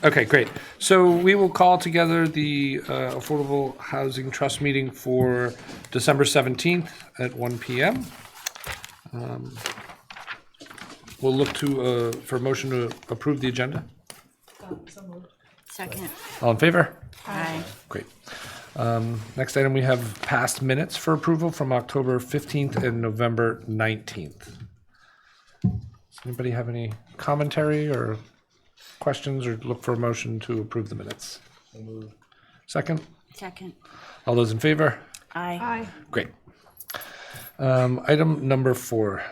Okay, great. So we will call together the Affordable Housing Trust meeting for December 17th at 1 p.m. We'll look to for a motion to approve the agenda. Second. All in favor? Aye. Great. Next item, we have past minutes for approval from October 15th and November 19th. Does anybody have any commentary or questions, or look for a motion to approve the minutes? Second? Second. All those in favor? Aye. Aye. Great. Item number 4,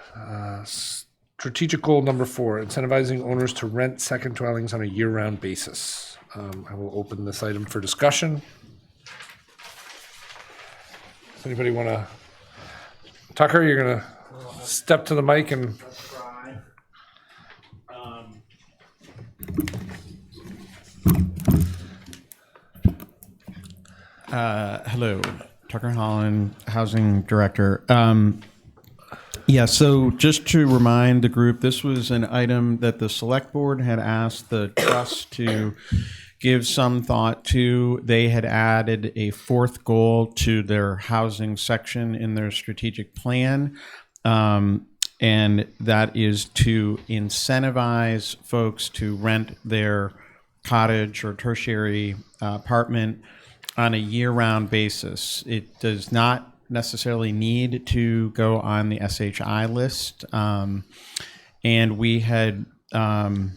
strategic goal number 4, incentivizing owners to rent second dwellings on a year-round basis. I will open this item for discussion. Does anybody want to? Tucker, you're going to step to the mic and. Hello, Tucker Holland, Housing Director. So just to remind the group, this was an item that the Select Board had asked the Trust to give some thought to. They had added a 4th goal to their housing section in their strategic plan, and that is to incentivize folks to rent their cottage or tertiary apartment on a year-round basis. It does not necessarily need to go on the SHI list. And we had, Rita,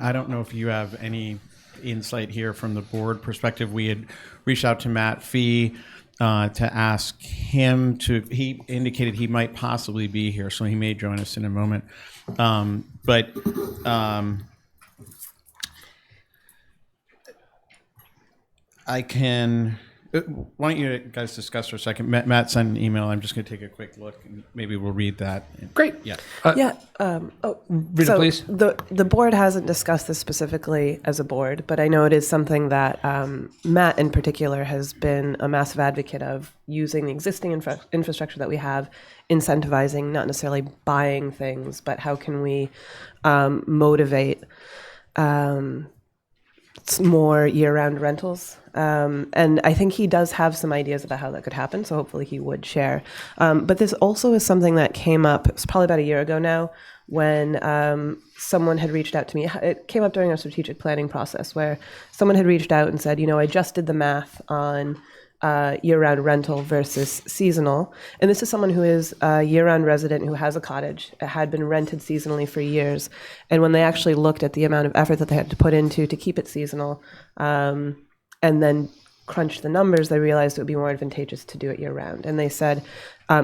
I don't know if you have any insight here from the board perspective. We had reached out to Matt Fee to ask him to, he indicated he might possibly be here, so he may join us in a moment. I can, why don't you guys discuss for a second? Matt sent an email. I'm just going to take a quick look and maybe we'll read that. Great. Yeah. Rita, please. The board hasn't discussed this specifically as a board, but I know it is something that Matt in particular has been a massive advocate of, using the existing infrastructure that we have, incentivizing, not necessarily buying things, but how can we motivate more year-round rentals. And I think he does have some ideas about how that could happen, so hopefully he would share. But this also is something that came up, it's probably about a year ago now, when someone had reached out to me. It came up during our strategic planning process, where someone had reached out and said, I just did the math on year-round rental versus seasonal. And this is someone who is a year-round resident who has a cottage. It had been rented seasonally for years. And when they actually looked at the amount of effort that they had to put into to keep it seasonal, and then crunched the numbers, they realized it would be more advantageous to do it year-round. And they said,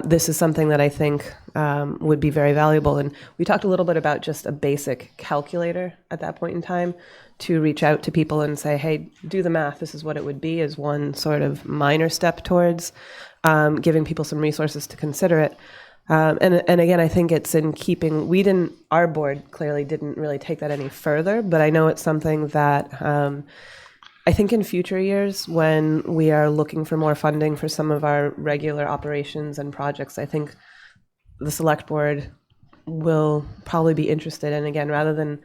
this is something that I think would be very valuable. And we talked a little bit about just a basic calculator at that point in time, to reach out to people and say, hey, do the math. This is what it would be, as one sort of minor step towards giving people some resources to consider it. And again, I think it's in keeping, our board clearly didn't really take that any further, but I know it's something that I think in future years, when we are looking for more funding for some of our regular operations and projects, I think the Select Board will probably be interested in, again, rather than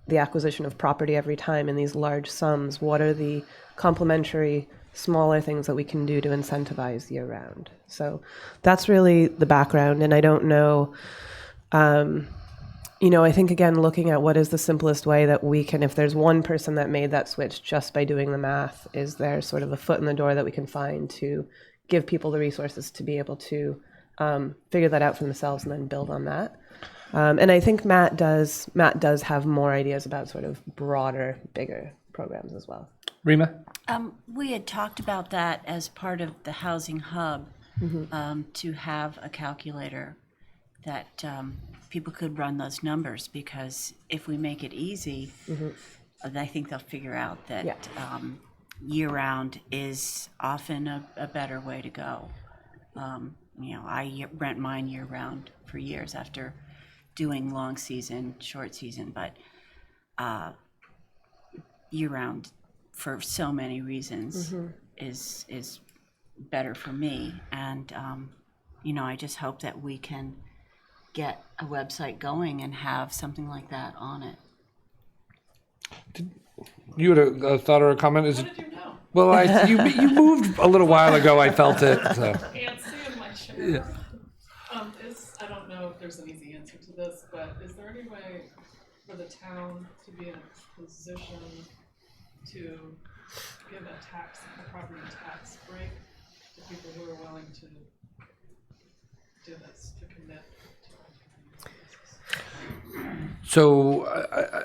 the acquisition of property every time in these large sums, what are the complementary smaller things that we can do to incentivize year-round? So that's really the background. And I don't know, I think, again, looking at what is the simplest way that we can, if there's one person that made that switch just by doing the math, is there sort of a foot in the door that we can find to give people the resources to be able to figure that out for themselves and then build on that. And I think Matt does have more ideas about sort of broader, bigger programs as well. Rima? We had talked about that as part of the housing hub, to have a calculator that people could run those numbers, because if we make it easy, I think they'll figure out that year-round is often a better way to go. I rent mine year-round for years after doing long season, short season, but year-round for so many reasons is better for me. And I just hope that we can get a website going and have something like that on it. You had a thought or a comment? Is How it? did you know? Well, you moved a little while ago. I felt it. So. Can't see in my chair. I don't know if there's an easy answer to this, but is there any way for the town to be in a position to give a property tax break to people who are willing to do this, to commit to So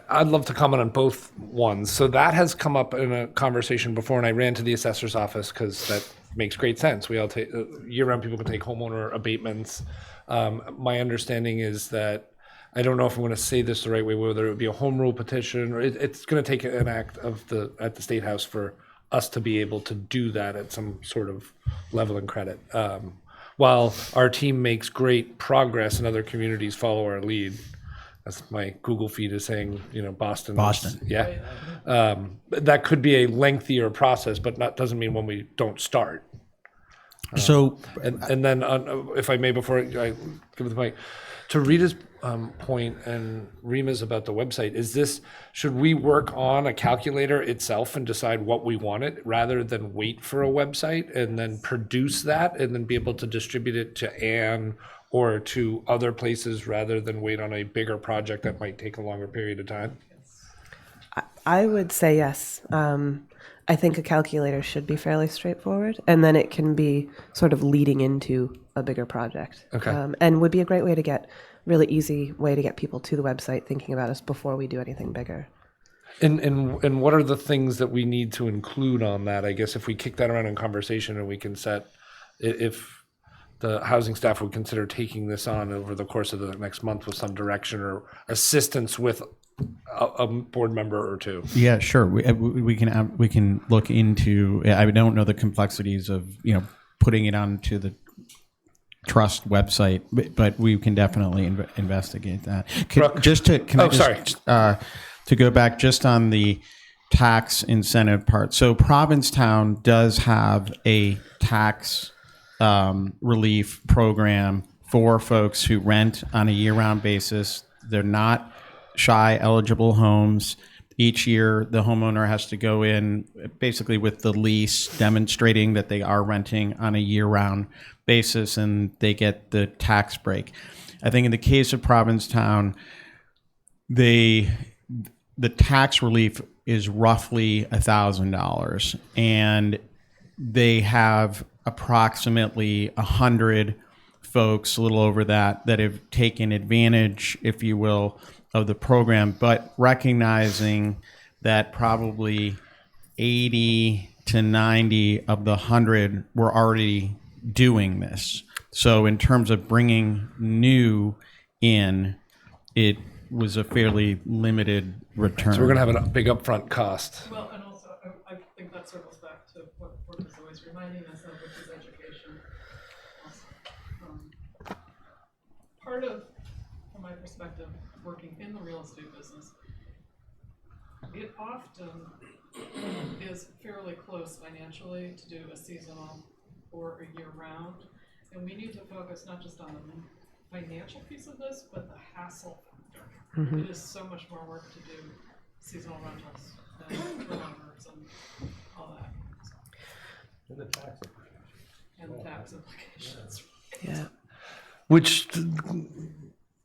I'd love to comment on both ones. So that has come up in a conversation before, and I ran to the assessor's office because that makes great sense. We all take year-round people can take homeowner abatements. My understanding is that I don't know if I want to say this the right way, whether it would be a home rule petition or it's going to take an act at the State House for us to be able to do that at some sort of level and credit. While our team makes great progress and other communities follow our lead. That's my Google feed is saying, Boston. Yeah. That could be a lengthier process, but doesn't mean when we don't start. So, And then, if I may, before I give it the mic, to Rita's point and Rima's about the website, should we work on a calculator itself and decide what we want it rather than wait for a website and then produce that and then be able to distribute it to Anne or to other places rather than wait on a bigger project that might take a longer period of time? I would say yes. I think a calculator should be fairly straightforward, and then it can be sort of leading into a bigger project. Okay. And would be a great way to really easy way to get people to the website thinking about us before we do anything bigger. And what are the things that we need to include on that? I guess if we kick that around in conversation and we can if the housing staff would consider taking this on over the course of the next month with some direction or assistance with a board member or two. yeah, sure. We can look into. I don't know the complexities of putting it onto the trust website, but we can definitely investigate that. Brooke. To go back just on the tax incentive part. So Provincetown does have a tax relief program for folks who rent on a year-round basis. They're not shy eligible homes. Each year, the homeowner has to go in basically with the lease demonstrating that they are renting on a year-round basis, and they get the tax break. I think in the case of Provincetown, the tax relief is roughly $1,000, and they have approximately 100 folks, a little over that have taken advantage, if you will, of the program, but recognizing that probably 80 to 90 of the 100 were already doing this. So in terms of bringing new in, it was a fairly limited return. So we're going to have a big upfront cost. Well, and also, I think that circles back to what Ford is always reminding us of, which is education. Part of, from my perspective, working in the real estate business, it often is fairly close financially to do a seasonal or a year-round, and we need to focus not just on the financial piece of this, but the hassle factor. Mm-hmm. It is so much more work to do seasonal rentals and turnovers and all that. And the tax implications. And the tax implications. Yeah. Which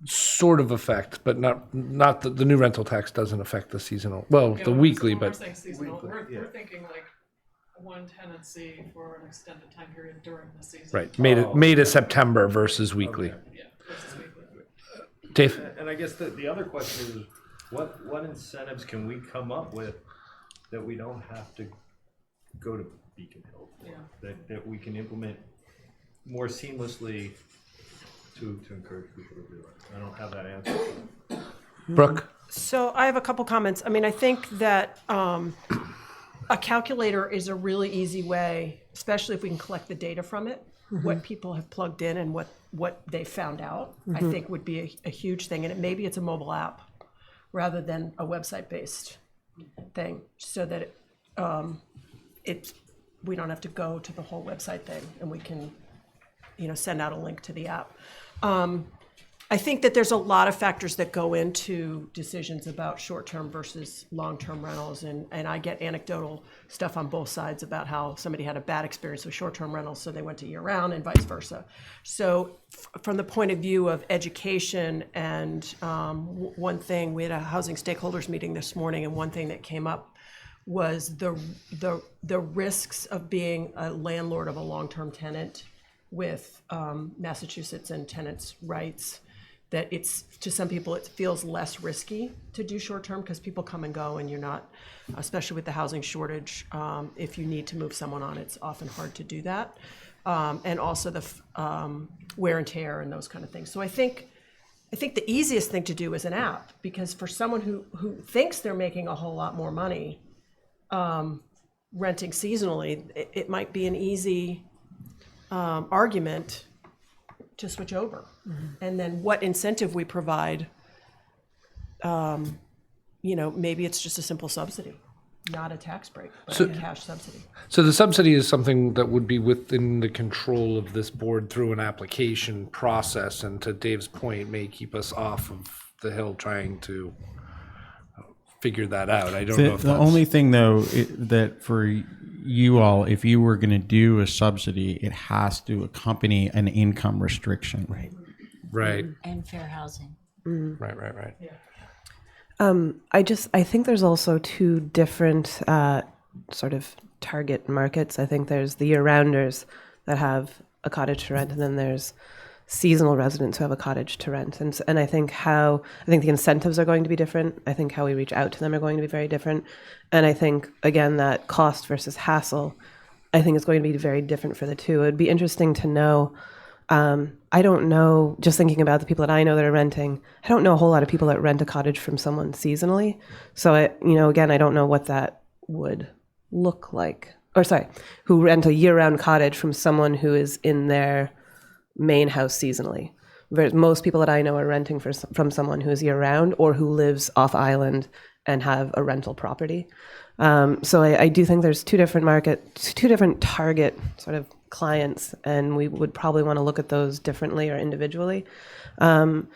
sort of affect, but not the new rental tax doesn't affect the seasonal. Well, Yeah, the when weekly, we're but saying seasonal, Weekly, we're thinking like one tenancy for an extended time period during the season. right, May to September versus weekly. Yeah, versus weekly. Dave, And I guess the other question is, what incentives can we come up with that we don't have to go to Beacon Hill for? Yeah. That we can implement more seamlessly to encourage people to do it? I don't have that answer. Brooke, So I have a couple comments. I mean, I think that a calculator is a really easy way, especially if we can collect the data from it, what people have plugged in and what they found out, I think would be a huge thing. And maybe it's a mobile app rather than a website-based thing, so that we don't have to go to the whole website thing, and we can send out a link to the app. I think that there's a lot of factors that go into decisions about short-term versus long-term rentals, and I get anecdotal stuff on both sides about how somebody had a bad experience with short-term rentals, so they went to year-round and vice versa. So from the point of view of education and one thing, we had a housing stakeholders meeting this morning, and one thing that came up was the risks of being a landlord of a long-term tenant with Massachusetts and tenants' rights. That it's, to some people, it feels less risky to do short-term because people come and go, and you're not, especially with the housing shortage, if you need to move someone on, it's often hard to do that. And also the wear and tear and those kind of things. So I think the easiest thing to do is an app, because for someone who thinks they're making a whole lot more money renting seasonally, it might be an easy argument to switch over. And then what incentive we provide, maybe it's just a simple subsidy, not a tax break, but a cash subsidy. So the subsidy is something that would be within the control of this board through an application process, and to Dave's point, may keep us off of the hill trying to figure that out. I don't know if The that's... only thing, though, that for you all, if you were going to do a subsidy, it has to accompany an income restriction. Right, And fair housing. right. I think there's also two different sort of target markets. I think there's the year-rounders that have a cottage to rent, and then there's seasonal residents who have a cottage to rent. And I think the incentives are going to be different. I think how we reach out to them are going to be very different. And I think, again, that cost versus hassle, I think is going to be very different for the two. It would be interesting to know. I don't know, just thinking about the people that I know that are renting, I don't know a whole lot of people that rent a cottage from someone seasonally. So, again, I don't know what that would look like. Or sorry, who rent a year-round cottage from someone who is in their main house seasonally. Whereas most people that I know are renting from someone who is year-round or who lives off-island and have a rental property. So I do think there's two different target sort of clients, and we would probably want to look at those differently or individually. And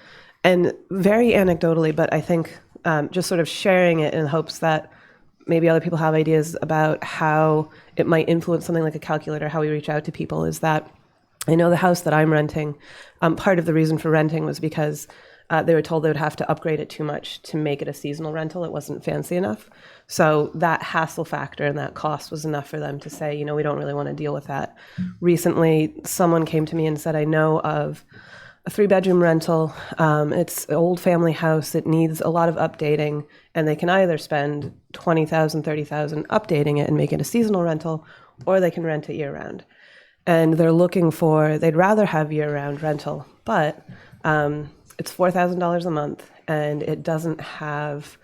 very anecdotally, but I think just sort of sharing it in hopes that maybe other people have ideas about how it might influence something like a calculator, how we reach out to people, is that I know the house that I'm renting, part of the reason for renting was because they were told they would have to upgrade it too much to make it a seasonal rental. It wasn't fancy enough. So that hassle factor and that cost was enough for them to say, we don't really want to deal with that. Recently, someone came to me and said, I know of a 3-bedroom rental. It's an old family house. It needs a lot of updating, and they can either spend $20,000, $30,000 updating it and make it a seasonal rental, or they can rent it year-round. And they'd rather have year-round rental, but it's $4,000 a month, and it doesn't have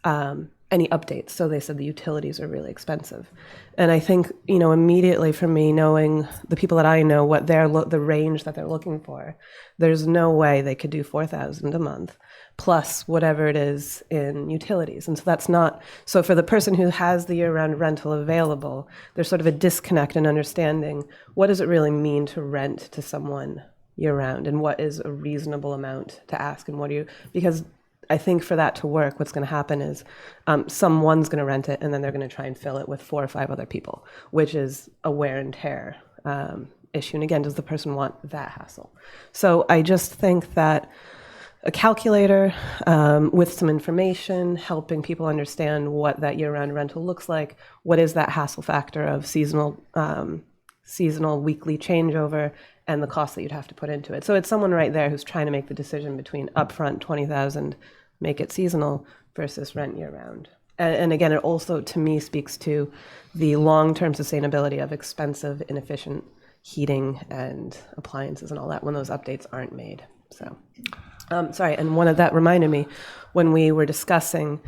any updates. So they said the utilities are really expensive. And I think, immediately for me, knowing the people that I know, what the range that they're looking for, there's no way they could do $4,000 a month plus whatever it is in utilities. And so that's not, so for the person who has the year-round rental available, there's sort of a disconnect in understanding what does it really mean to rent to someone year-round, and what is a reasonable amount to ask, and because I think for that to work, what's going to happen is someone's going to rent it, and then they're going to try and fill it with 4 or 5 other people, which is a wear and tear issue. And again, does the person want that hassle? So I just think that a calculator with some information, helping people understand what that year-round rental looks like, what is that hassle factor of seasonal weekly changeover, and the cost that you'd have to put into it. So it's someone right there who's trying to make the decision between upfront $20,000, make it seasonal, versus rent year-round. And again, it also, to me, speaks to the long-term sustainability of expensive, inefficient heating and appliances and all that when those updates aren't made. So, sorry, and one of that reminded me when we were discussing,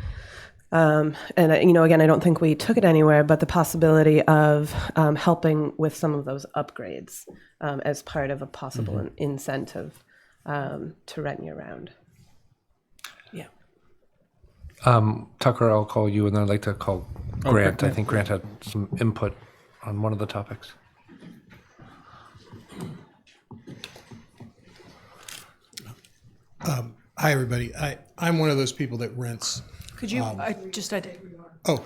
and again, I don't think we took it anywhere, but the possibility of helping with some of those upgrades as part of a possible incentive to rent year-round. Yeah. Tucker, I'll call you, and then I'd like to call Grant. Okay. I think Grant had some input on one of the topics. Hi, everybody. I'm one of those people that rents. Could you,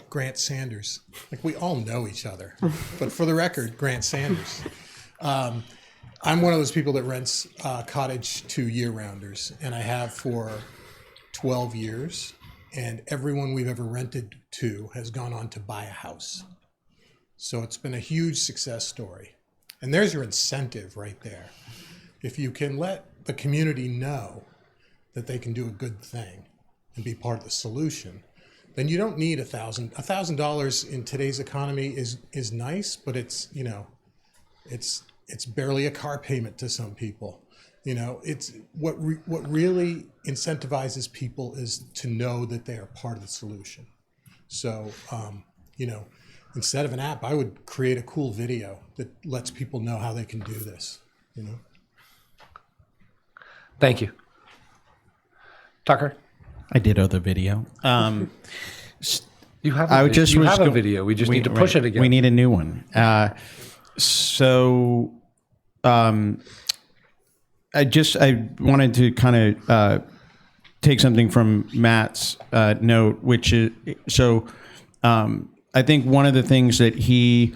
Grant Sanders. Like, we all know each other. But for the record, Grant Sanders. I'm one of those people that rents cottage to year-rounders, and I have for 12 years. And everyone we've ever rented to has gone on to buy a house. So it's been a huge success story. And there's your incentive right there. If you can let the community know that they can do a good thing and be part of the solution, then you don't need $1,000 in today's economy is nice, but it's barely a car payment to some people. It's what really incentivizes people is to know that they are part of the solution. So, instead of an app, I would create a cool video that lets people know how they can do this. Thank you. Tucker? I did owe the video. You have I a, just you was have a go- video. We just need to push it again. We need a new one. I wanted to kind of take something from Matt's note, which is I think one of the things that he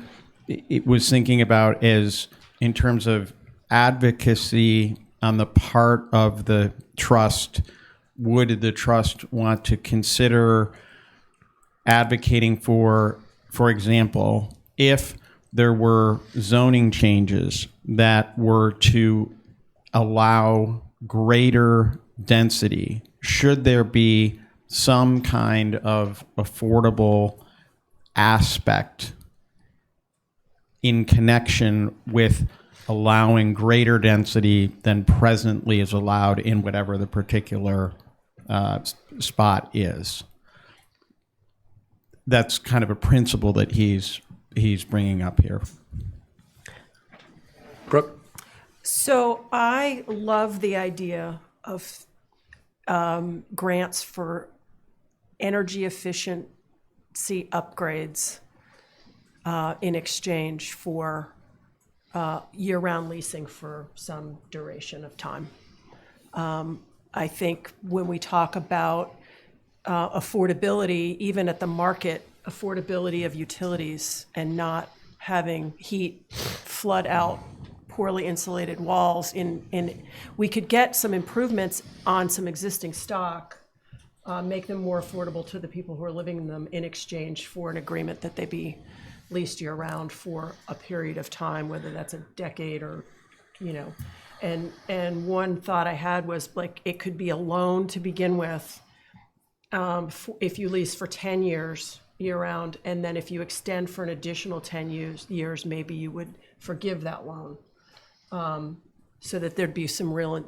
was thinking about is in terms of advocacy on the part of the trust. Would the trust want to consider advocating for example, if there were zoning changes that were to allow greater density, should there be some kind of affordable aspect in connection with allowing greater density than presently is allowed in whatever the particular spot is? That's kind of a principle that he's bringing up here. Brooke? So I love the idea of grants for energy efficiency upgrades in exchange for year-round leasing for some duration of time. I think when we talk about affordability, even at the market, affordability of utilities and not having heat flood out poorly insulated walls we could get some improvements on some existing stock, make them more affordable to the people who are living in them in exchange for an agreement that they be leased year round for a period of time, whether that's a decade or, and one thought I had was like, it could be a loan to begin with, if you lease for 10 years year round, and then if you extend for an additional 10 years, maybe you would forgive that loan, so that there'd be some real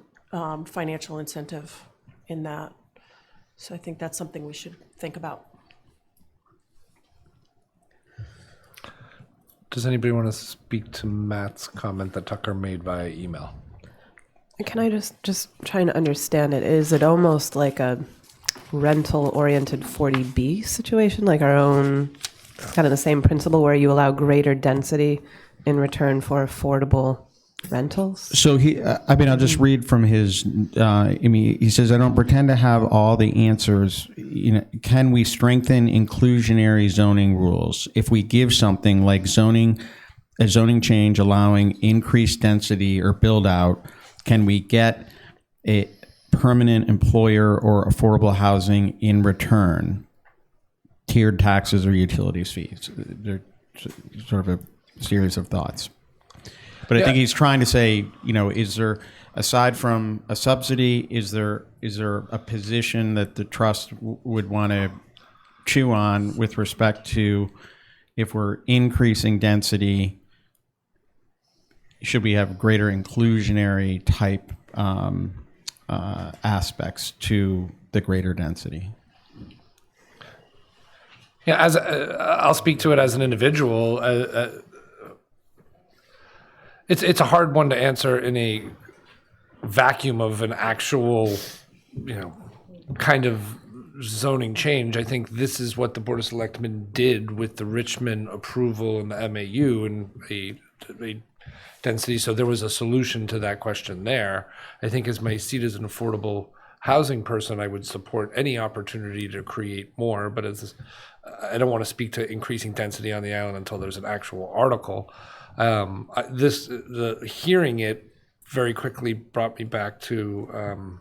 financial incentive in that. So I think that's something we should think about. Does anybody want to speak to Matt's comment that Tucker made via email? Can I just trying to understand it? Is it almost like a rental-oriented 40B situation, like our own, kind of the same principle where you allow greater density in return for affordable rentals? So I'll just read from his, he says, I don't pretend to have all the answers. Can we strengthen inclusionary zoning rules? If we give something like a zoning change allowing increased density or build out, can we get a permanent employer or affordable housing in return? Tiered taxes or utilities fees. They're sort of a series of thoughts. But I think he's trying to say, is there, aside from a subsidy, is there a position that the trust would want to chew on with respect to if we're increasing density, should we have greater inclusionary type aspects to the greater density? Yeah, I'll speak to it as an individual. It's a hard one to answer in a vacuum of an actual, kind of zoning change. I think this is what the Board of Selectmen did with the Richmond approval and the MAU and a density. So there was a solution to that question there. I think as my seat as an affordable housing person, I would support any opportunity to create more, but I don't want to speak to increasing density on the island until there's an actual article. Hearing it very quickly brought me back to,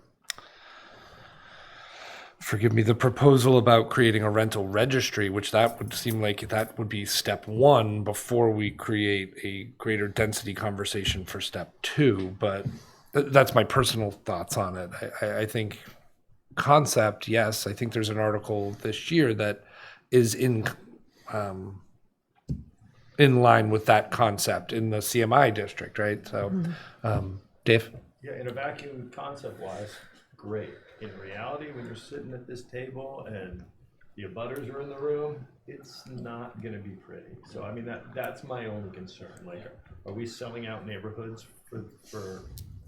forgive me, the proposal about creating a rental registry, which that would seem like that would be step one before we create a greater density conversation for step two. But that's my personal thoughts on it. I think concept, yes. I think there's an article this year that is in line with that concept in the CMI district, right? So, Dave? Yeah, in a vacuum, concept-wise, great. In reality, when you're sitting at this table and the abutters are in the room, it's not gonna be pretty. So, I mean, that's my only concern. Like, are we selling out neighborhoods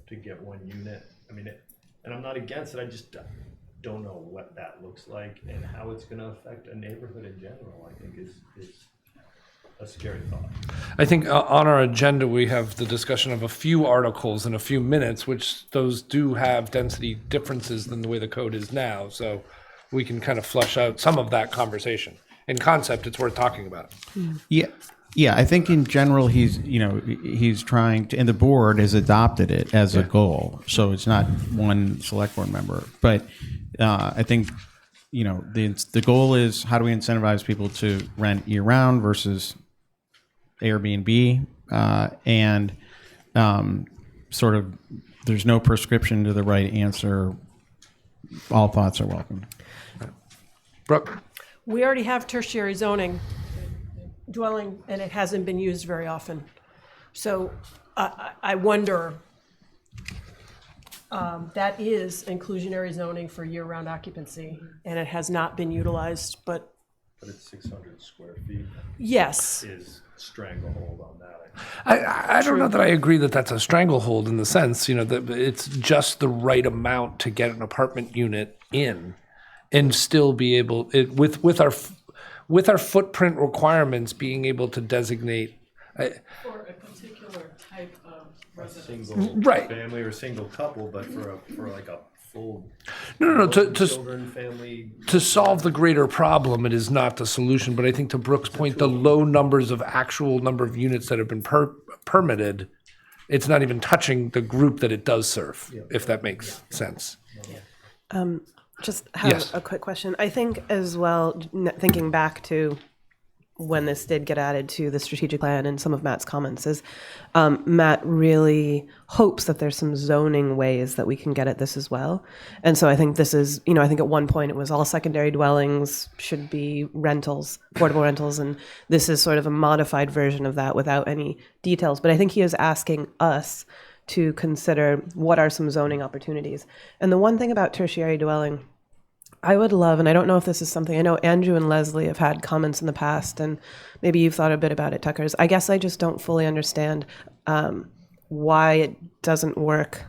to get one unit? I mean, and I'm not against it, I just don't know what that looks like and how it's gonna affect a neighborhood in general, I think is a scary thought. I think on our agenda, we have the discussion of a few articles in a few minutes, which those do have density differences than the way the code is now. So we can kind of flush out some of that conversation. In concept, it's worth talking about. Yeah. Yeah, I think in general he's trying to, and the board has adopted it as a goal. So it's not one select board member, but I think the goal is how do we incentivize people to rent year round versus Airbnb, and sort of there's no prescription to the right answer. All thoughts are welcome. Brooke? We already have tertiary zoning dwelling, and it hasn't been used very often. So I wonder, that is inclusionary zoning for year-round occupancy, and it has not been utilized, but it's 600 square feet yes. is stranglehold on that. I don't know that I agree that that's a stranglehold in the sense, that it's just the right amount to get an apartment unit in and still be able, with our footprint requirements, being able to designate. For a particular type of residence. Single Right. family or single couple, but for like a full No, to children family. to solve the greater problem, it is not the solution. But I think to Brooke's point, the low numbers of actual number of units that have been permitted, it's not even touching the group that it does serve, if that makes sense. Just have Yes. a quick question. I think as well, thinking back to when this did get added to the strategic plan and some of Matt's comments is Matt really hopes that there's some zoning ways that we can get at this as well. And so I think this is, I think at one point it was all secondary dwellings should be rentals, affordable rentals. And this is sort of a modified version of that without any details. But I think he is asking us to consider what are some zoning opportunities. And the one thing about tertiary dwelling, I would love, and I don't know if this is something, I know Andrew and Leslie have had comments in the past, and maybe you've thought a bit about it, Tuckers. I guess I just don't fully understand why it doesn't work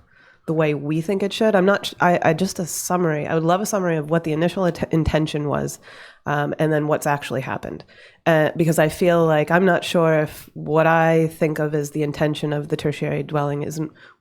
the way we think it should. I just a summary. I would love a summary of what the initial intention was, and then what's actually happened. Because I feel like I'm not sure if what I think of as the intention of the tertiary dwelling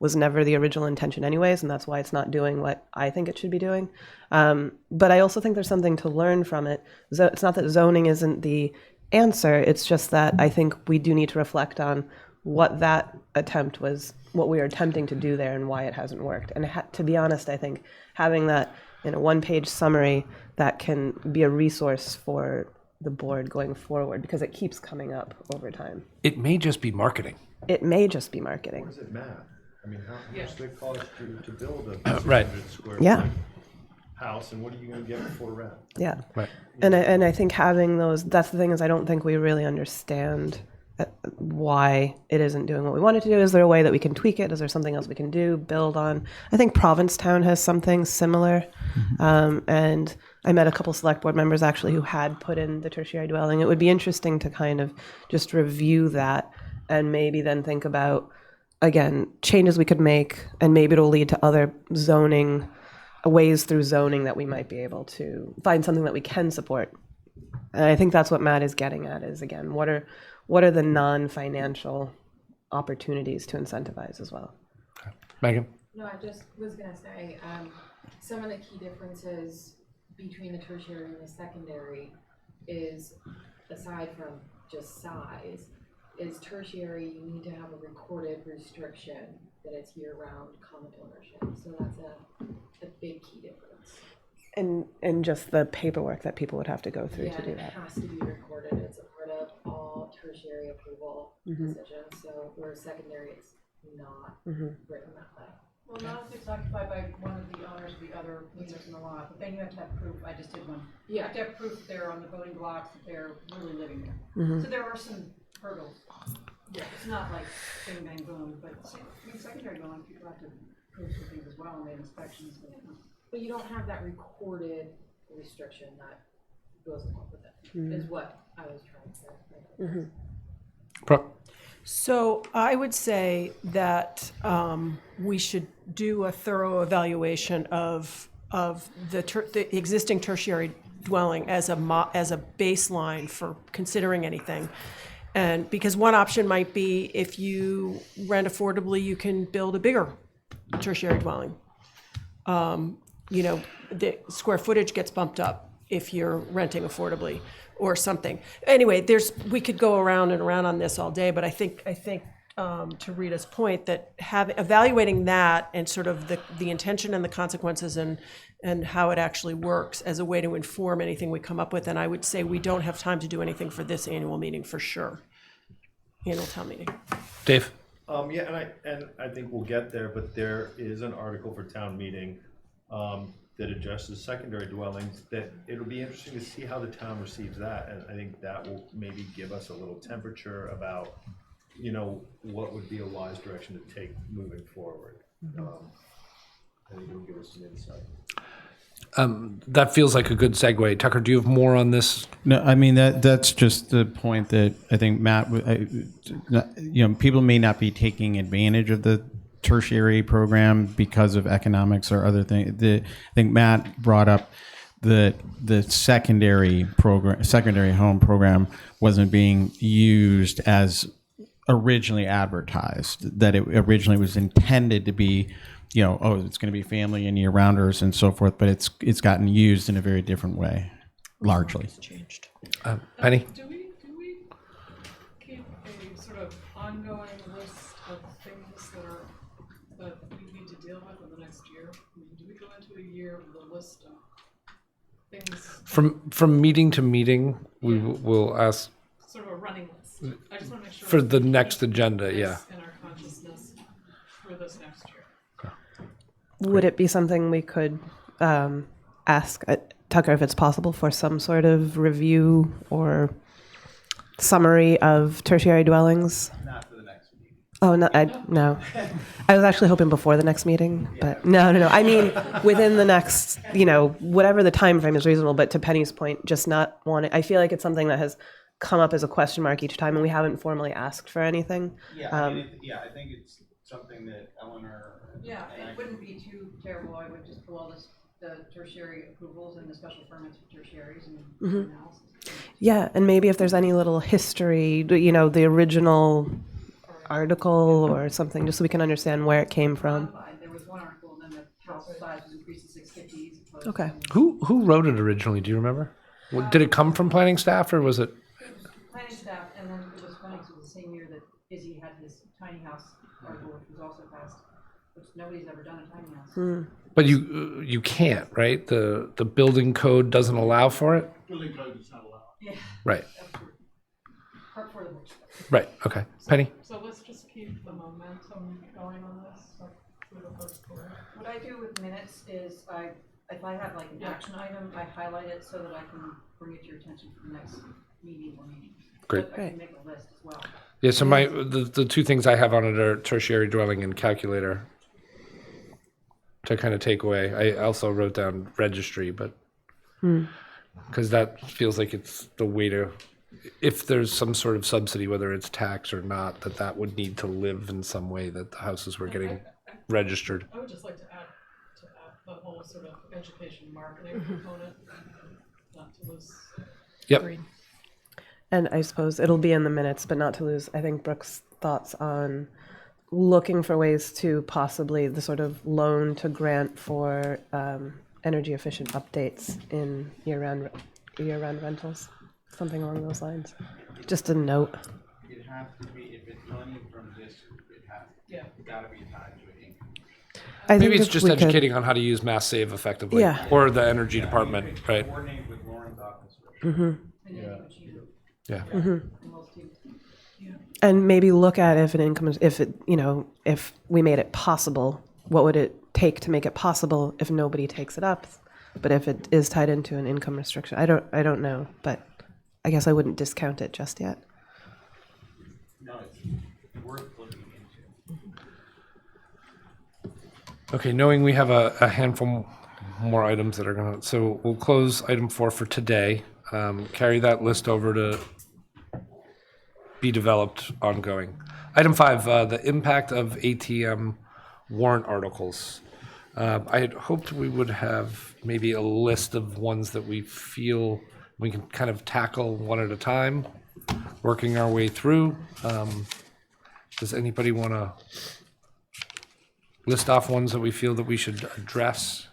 was never the original intention anyways, and that's why it's not doing what I think it should be doing. But I also think there's something to learn from it. It's not that zoning isn't the answer, it's just that I think we do need to reflect on what that attempt was, what we were attempting to do there and why it hasn't worked. And to be honest, I think having that in a one-page summary that can be a resource for the board going forward, because it keeps coming up over time. It may just be marketing. It may just be marketing. What does it matter? I mean, how much does it cost to build a Right. 600 square Yeah. foot house, and what are you going to get for rent? Yeah. Right. And I think having those, that's the thing, is I don't think we really understand why it isn't doing what we want it to do. Is there a way that we can tweak it? Is there something else we can do, build on? I think Provincetown has something similar. And I met a couple select board members actually who had put in the tertiary dwelling. It would be interesting to kind of just review that and maybe then think about, again, changes we could make, and maybe it'll lead to other zoning ways through zoning that we might be able to find something that we can support. And I think that's what Matt is getting at is, again, what are the non-financial opportunities to incentivize as well? Megan? No, I just was gonna say, some of the key differences between the tertiary and the secondary is, aside from just size, is tertiary, you need to have a recorded restriction that it's year-round common ownership. So that's a big key difference. And just the paperwork that people would have to go through Yeah, to do it that. has to be recorded. It's a part of all tertiary approval decisions. So where secondary, it's not written that way. Well, not if it's occupied by one of the owners of the other units in the lot, but then you have to have proof, I just did one. You have to have proof that they're on the voting blocks, that they're really living there. So there are some hurdles. Yeah, it's not like bing, bang, boom, but secondary dwelling, people have to prove some things as well, and they have inspections. But you don't have that recorded restriction that goes along with it, is what I was trying to say. Brooke? So I would say that we should do a thorough evaluation of the existing tertiary dwelling as a baseline for considering anything. And because one option might be if you rent affordably, you can build a bigger tertiary dwelling. The square footage gets bumped up if you're renting affordably or something. Anyway, we could go around and around on this all day, but I think to Rita's point that evaluating that and sort of the intention and the consequences and how it actually works as a way to inform anything we come up with. And I would say we don't have time to do anything for this annual meeting for sure. Annual town meeting. Dave? Yeah, and I think we'll get there, but there is an article for town meeting that addresses secondary dwellings, that it'll be interesting to see how the town receives that. And I think that will maybe give us a little temperature about, what would be a wise direction to take moving forward. I think it'll give us some insight. That feels like a good segue. Tucker, do you have more on this? No, I mean, that's just the point that I think Matt, people may not be taking advantage of the tertiary program because of economics or other things. I think Matt brought up the secondary home program wasn't being used as originally advertised, that it originally was intended to be, it's going to be family and year-rounders and so forth, but it's gotten used in a very different way, largely. It's changed. Penny? Do we keep a sort of ongoing list of things that we need to deal with in the next year? I mean, do we go into a year with a list of things? From meeting to meeting, we will ask Sort of a running list. I just want to make sure for the we next keep agenda, this yeah. in our consciousness for this next year. Would it be something we could ask Tucker if it's possible for some sort of review or summary of tertiary dwellings? Not for the next meeting. Oh, no, no. I was actually hoping before the next meeting, but no. I mean, within the next, whatever the time frame is reasonable, but to Penny's point, just not want it. I feel like it's something that has come up as a question mark each time, and we haven't formally asked for anything. Yeah, I think it's something that Eleanor. Yeah, it wouldn't be too terrible. I would just pull all the tertiary approvals and the special permits for tertiaries and analysis. Yeah, and maybe if there's any little history, the original article or something, just so we can understand where it came from. There was one article, and then the house size was increased to 650. Okay. Who wrote it originally? Do you remember? Did it come from planning staff or was it? Planning staff, and then it was funny because it was the same year that Izzy had his tiny house article, which was also passed, which nobody's ever done a tiny house. But you can't, right? The building code doesn't allow for it? Building code does not allow it. Yeah, Right. part for the books. Right. Okay. Penny? So let's just keep the momentum going on this through the first quarter. What I do with minutes is if I have like an action item, I highlight it so that I can bring it to your attention for the next meeting or meeting. Great. But I can make a list as well. Yeah, so the two things I have on it are tertiary dwelling and calculator to kind of take away. I also wrote down registry, but because that feels like it's the way to, if there's some sort of subsidy, whether it's tax or not, that would need to live in some way that the houses were getting registered. I would just like to add the whole sort of education marketing component, not to lose. Yep. Agreed. And I suppose it'll be in the minutes, but not to lose, I think, Brooke's thoughts on looking for ways to possibly the sort of loan to grant for energy efficient updates in year-round rentals, something along those lines. Just a note. It has to be, if it's money from this, it has, gotta be tied to an income. I Maybe think it's if just we could- educating on how to use Mass Save effectively, Yeah. or the energy department, right? Coordinate with Lauren's office. Yeah. And maybe look at if an income, if it, if we made it possible, what would it take to make it possible if nobody takes it up? But if it is tied into an income restriction, I don't know, but I guess I wouldn't discount it just yet. No, it's worth looking into. Okay, knowing we have a handful more items that are gonna, so we'll close item 4 for today. Carry that list over to be developed ongoing. Item 5, the impact of ATM warrant articles. I had hoped we would have maybe a list of ones that we feel we can kind of tackle one at a time, working our way through. Does anybody want to list off ones that we feel that we should address?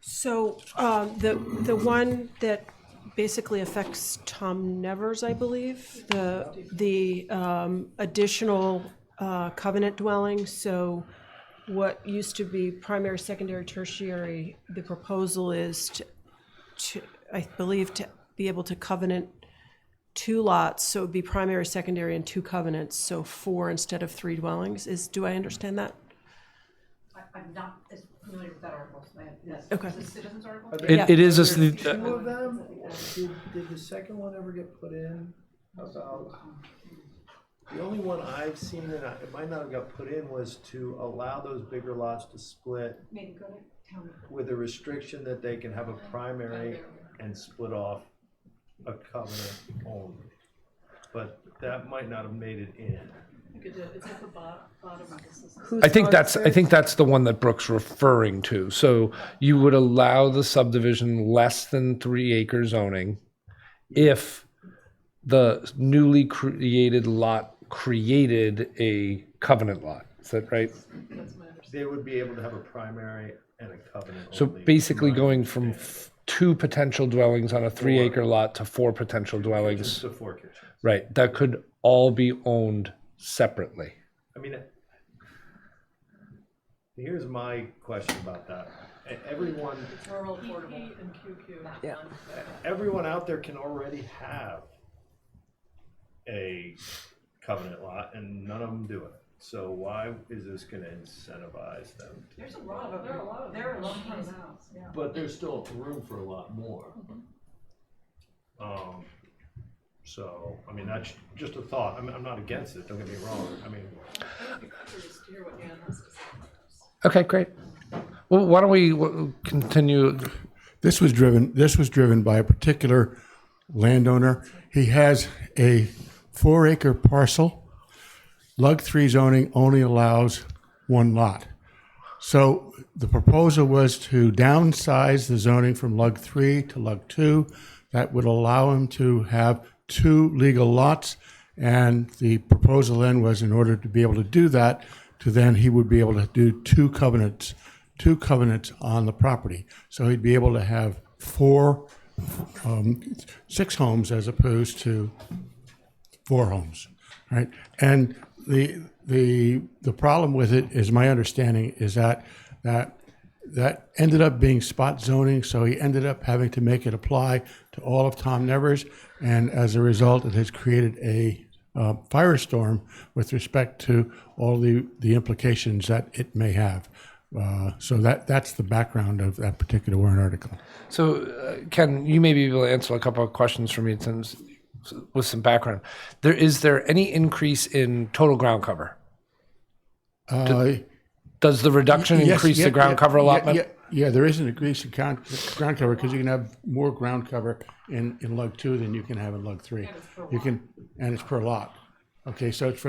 So the one that basically affects Tom Nevers, I believe, the additional covenant dwelling. So what used to be primary, secondary, tertiary, the proposal is to I believe, to be able to covenant 2 lots. So it would be primary, secondary, and 2 covenants. So 4 instead of 3 dwellings. Do I understand that? I'm not as familiar with that article, so yes. Okay. Is this citizens article? It is a, Two of them? Did the second one ever get put in? About, the only one I've seen, and it might not have got put in, was to allow those bigger lots to split Maybe go to town. with a restriction that they can have a primary and split off a covenant only. But that might not have made it in. It's at the bottom of this. I think that's the one that Brooke's referring to. So you would allow the subdivision less than 3 acre zoning if the newly created lot created a covenant lot. Is that right? They would be able to have a primary and a covenant So only. basically going from 2 potential dwellings on a 3 acre lot to 4 potential dwellings. Just the 4 kitchens. Right, that could all be owned separately. I mean, here's my question about that. Everyone, Rural affordable and QQ. everyone out there can already have a covenant lot, and none of them do it. So why is this going to incentivize them? There's a lot of them. There are a lot of them. Yeah. But there's still room for a lot more. So, I mean, that's just a thought. I'm not against it, don't get me wrong. I mean, Curious to hear what Ann has to say. Okay, great. Well, why don't we continue? This was driven by a particular landowner. He has a 4 acre parcel. Lug 3 zoning only allows 1 lot. So the proposal was to downsize the zoning from Lug 3 to Lug 2. That would allow him to have 2 legal lots. And the proposal then was, in order to be able to do that, he would be able to do 2 covenants on the property. So he'd be able to have 6 homes as opposed to 4 homes, right? And the problem with it is, my understanding is that ended up being spot zoning. So he ended up having to make it apply to all of Tom Nevers, and as a result, it has created a firestorm with respect to all the implications that it may have. So that's the background of that particular warrant article. So, Ken, you may be able to answer a couple of questions for me with some background. Is there any increase in total ground cover? Does the reduction increase the ground cover allotment? Yeah, there is an increase in ground cover because you can have more ground cover in Lug 2 than you can have in Lug 3. And it's per lot. Okay, so it's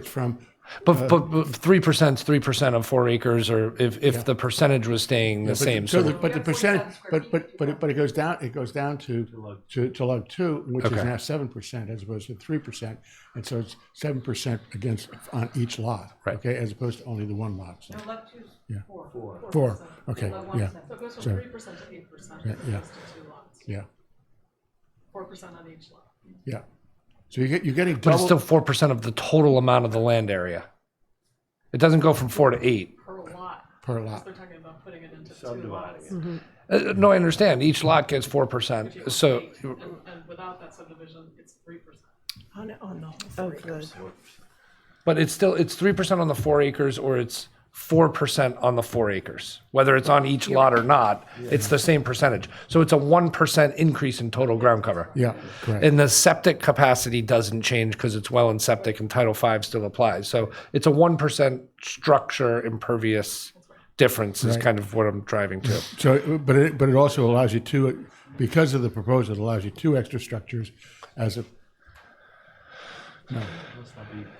from But 3% is 3% of 4 acres, or if the percentage was staying the same. But the percentage, but it goes down. It goes down to lug 2, which is Okay. now 7% as opposed to 3%, and so it's 7% on each lot. Right. Okay, as opposed to only the one lot. So. No, lot two's Yeah. 4. 4. Okay. Lot one Yeah. is 7. So it goes from So- 3% to 8%, Yeah, as yeah. opposed to 2 lots, Yeah. 4% on each lot. Yeah. So you're getting But it's double. still 4% of the total amount of the land area. It doesn't go from 4 to 8. Per lot. Per Because lot. they're talking about putting it into 2 Subdividing lots. it. No, I understand. Each lot gets If you 4%. go So 8, and without that subdivision, it's 3%. On the whole Oh, 4 good. acres. but it's 3% on the 4 acres, or it's 4% on the 4 acres. Whether it's on each lot or not, it's the same percentage. So it's a 1% increase in total ground cover. Yeah. Correct. And the septic capacity doesn't change because it's well and septic, and Title V still applies. So it's a 1% structure impervious difference is Right. kind of what I'm driving to. So, but it also allows you to, because of the proposal, it allows you 2 extra structures as a.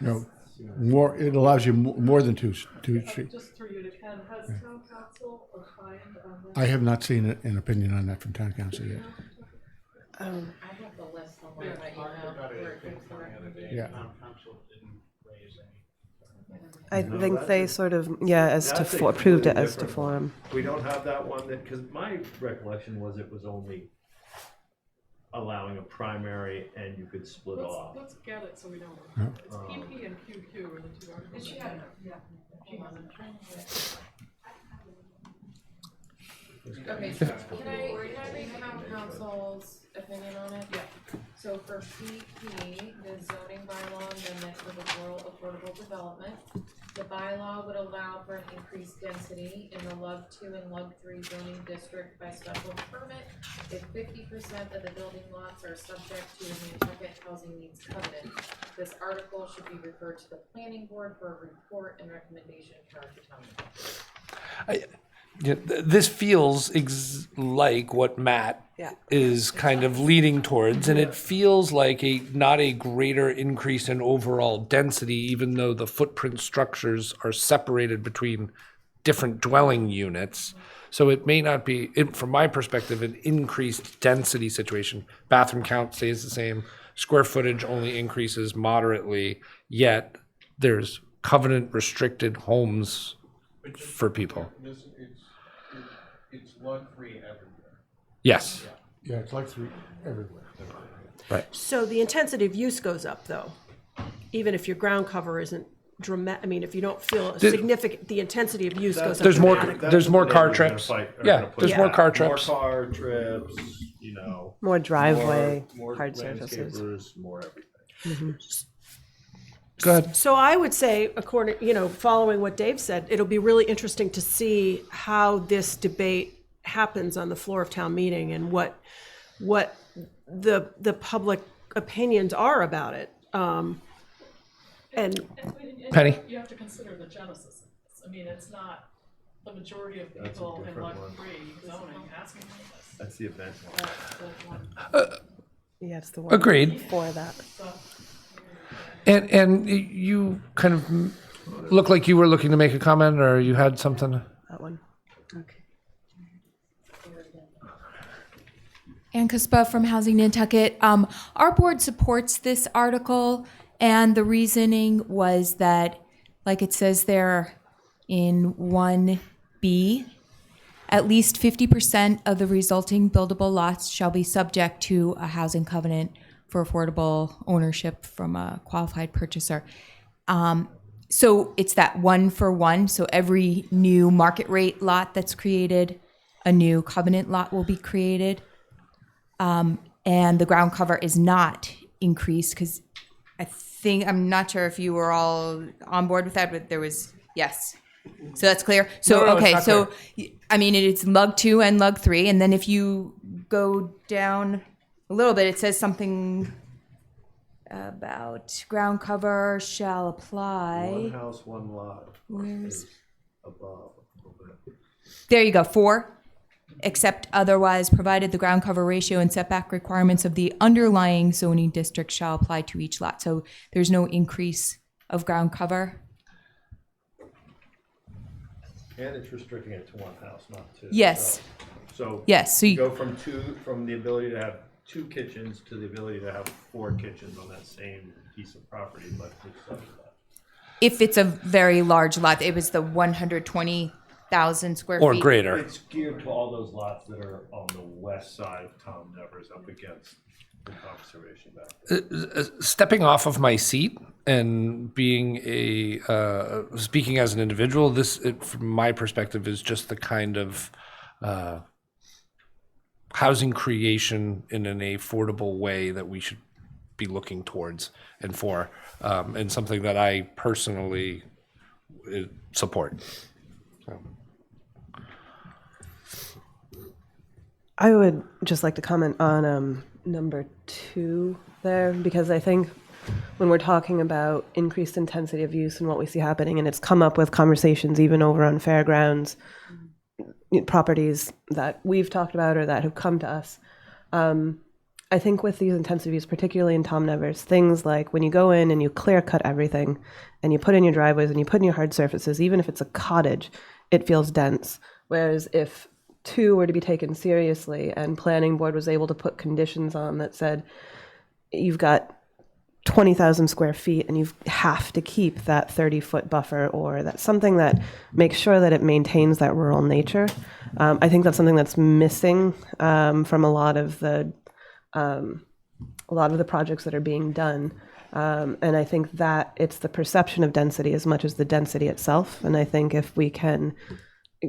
No, more. It allows you more than two streets. Just through you to Ken, has town council opined on this? I have not seen an opinion on that from town council yet. I have the list on my email where it gives the recommendation. Yeah. Town council didn't raise any. I think that's they a- sort of, as That's to a approved it completely as to different form. We don't have that one that, because my recollection was it was only allowing a primary and you could split off. Let's get it so we don't. It's PP and QQ are the 2 articles. She had it, yeah. She has it. Okay, so can I read town council's opinion on it? Yeah. So for PP, the zoning bylaw amendment for the rural affordable development, the bylaw would allow for an increased density in the Lug 2 and Lug 3 zoning district by special permit if 50% of the building lots are subject to a Nantucket housing needs covenant. This article should be referred to the planning board for a report and recommendation prior to town meeting. Yeah, this feels like what Matt is kind of leading towards, and it feels like not a greater increase in overall density, even though the footprint structures are separated between different dwelling units. So it may not be, from my perspective, an increased density situation. Bathroom count stays the same, square footage only increases moderately, yet there's covenant restricted homes for people. It's lug 3 everywhere. Yes. Yeah, it's like 3 everywhere. So the intensity of use goes up, though, even if your ground cover isn't dramatic. I mean, if you don't feel a significant, the intensity of use goes up There's more- dramatically. there's more That's car what they're gonna trips. fight- are Yeah, gonna put there's back. more car trips. More car trips, you know. More driveway, more hard surfaces. landscapers, more everything. Go ahead. So I would say, following what Dave said, it'll be really interesting to see how this debate happens on the floor of town meeting and what the public opinions are about it. And And Penny? You have to consider the genesis of this. I mean, it's not the majority of That's a people in different Lug one. 3 zoning asking for this. That's the event one. That's the one. Yeah, it's the one. Agreed. For that. And you kind of look like you were looking to make a comment, or you had something? That one. Okay. Ann Cuspa from Housing Nantucket. Our board supports this article, and the reasoning was that, like it says there in 1B, at least 50% of the resulting buildable lots shall be subject to a housing covenant for affordable ownership from a qualified purchaser. So it's that 1 for 1. So every new market rate lot that's created, a new covenant lot will be created. And the ground cover is not increased because I'm not sure if you were all on board with that, but there was, yes. So that's clear. So, No, it's okay. not So, clear. I mean, it's lug 2 and lug 3. And then if you go down a little bit, it says something about ground cover shall apply. One house, one lot Where's- is above a little bit. There you go, 4, except otherwise, provided the ground cover ratio and setback requirements of the underlying zoning district shall apply to each lot. So there's no increase of ground cover. And it's restricting it to one house, not two. Yes. So Yes, so you you- go from the ability to have 2 kitchens to the ability to have 4 kitchens on that same piece of property, but it's subdivided. If it's a very large lot, it was the 120,000 square Or feet. greater. It's geared to all those lots that are on the west side of Tom Nevers up against the conservation back. Stepping off of my seat and being speaking as an individual, from my perspective, is just the kind of housing creation in an affordable way that we should be looking towards and for, and something that I personally support. So. I would just like to comment on number 2 there, because I think when we're talking about increased intensity of use and what we see happening, and it's come up with conversations even over on fairgrounds properties that we've talked about or that have come to us. I think with these intensive use, particularly in Tom Nevers, things like when you go in and you clear cut everything and you put in your driveways and you put in your hard surfaces, even if it's a cottage, it feels dense. Whereas if 2 were to be taken seriously and planning board was able to put conditions on that said, you've got 20,000 square feet and you have to keep that 30-foot buffer, or that's something that makes sure that it maintains that rural nature. I think that's something that's missing from a lot of the projects that are being done. And I think that it's the perception of density as much as the density itself. And I think if we can,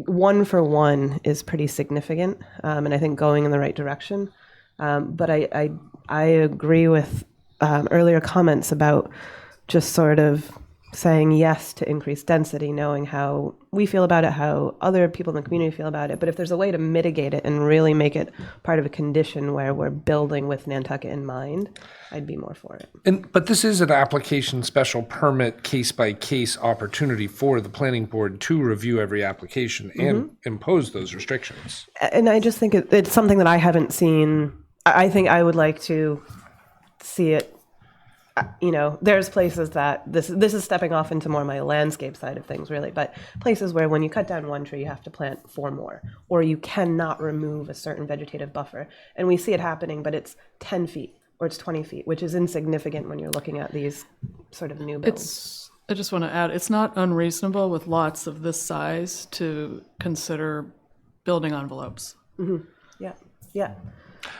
1 for 1 is pretty significant, and I think going in the right direction. But I agree with earlier comments about just sort of saying yes to increased density, knowing how we feel about it, how other people in the community feel about it. But if there's a way to mitigate it and really make it part of a condition where we're building with Nantucket in mind, I'd be more for it. But this is an application special permit case-by-case opportunity for the planning board to review every application and impose those restrictions. And I just think it's something that I haven't seen. I think I would like to see it. There's places that this is stepping off into more my landscape side of things, really, but places where when you cut down 1 tree, you have to plant 4 more, or you cannot remove a certain vegetative buffer. And we see it happening, but it's 10 feet or it's 20 feet, which is insignificant when you're looking at these sort of new builds. I just want to add, it's not unreasonable with lots of this size to consider building envelopes. Yeah.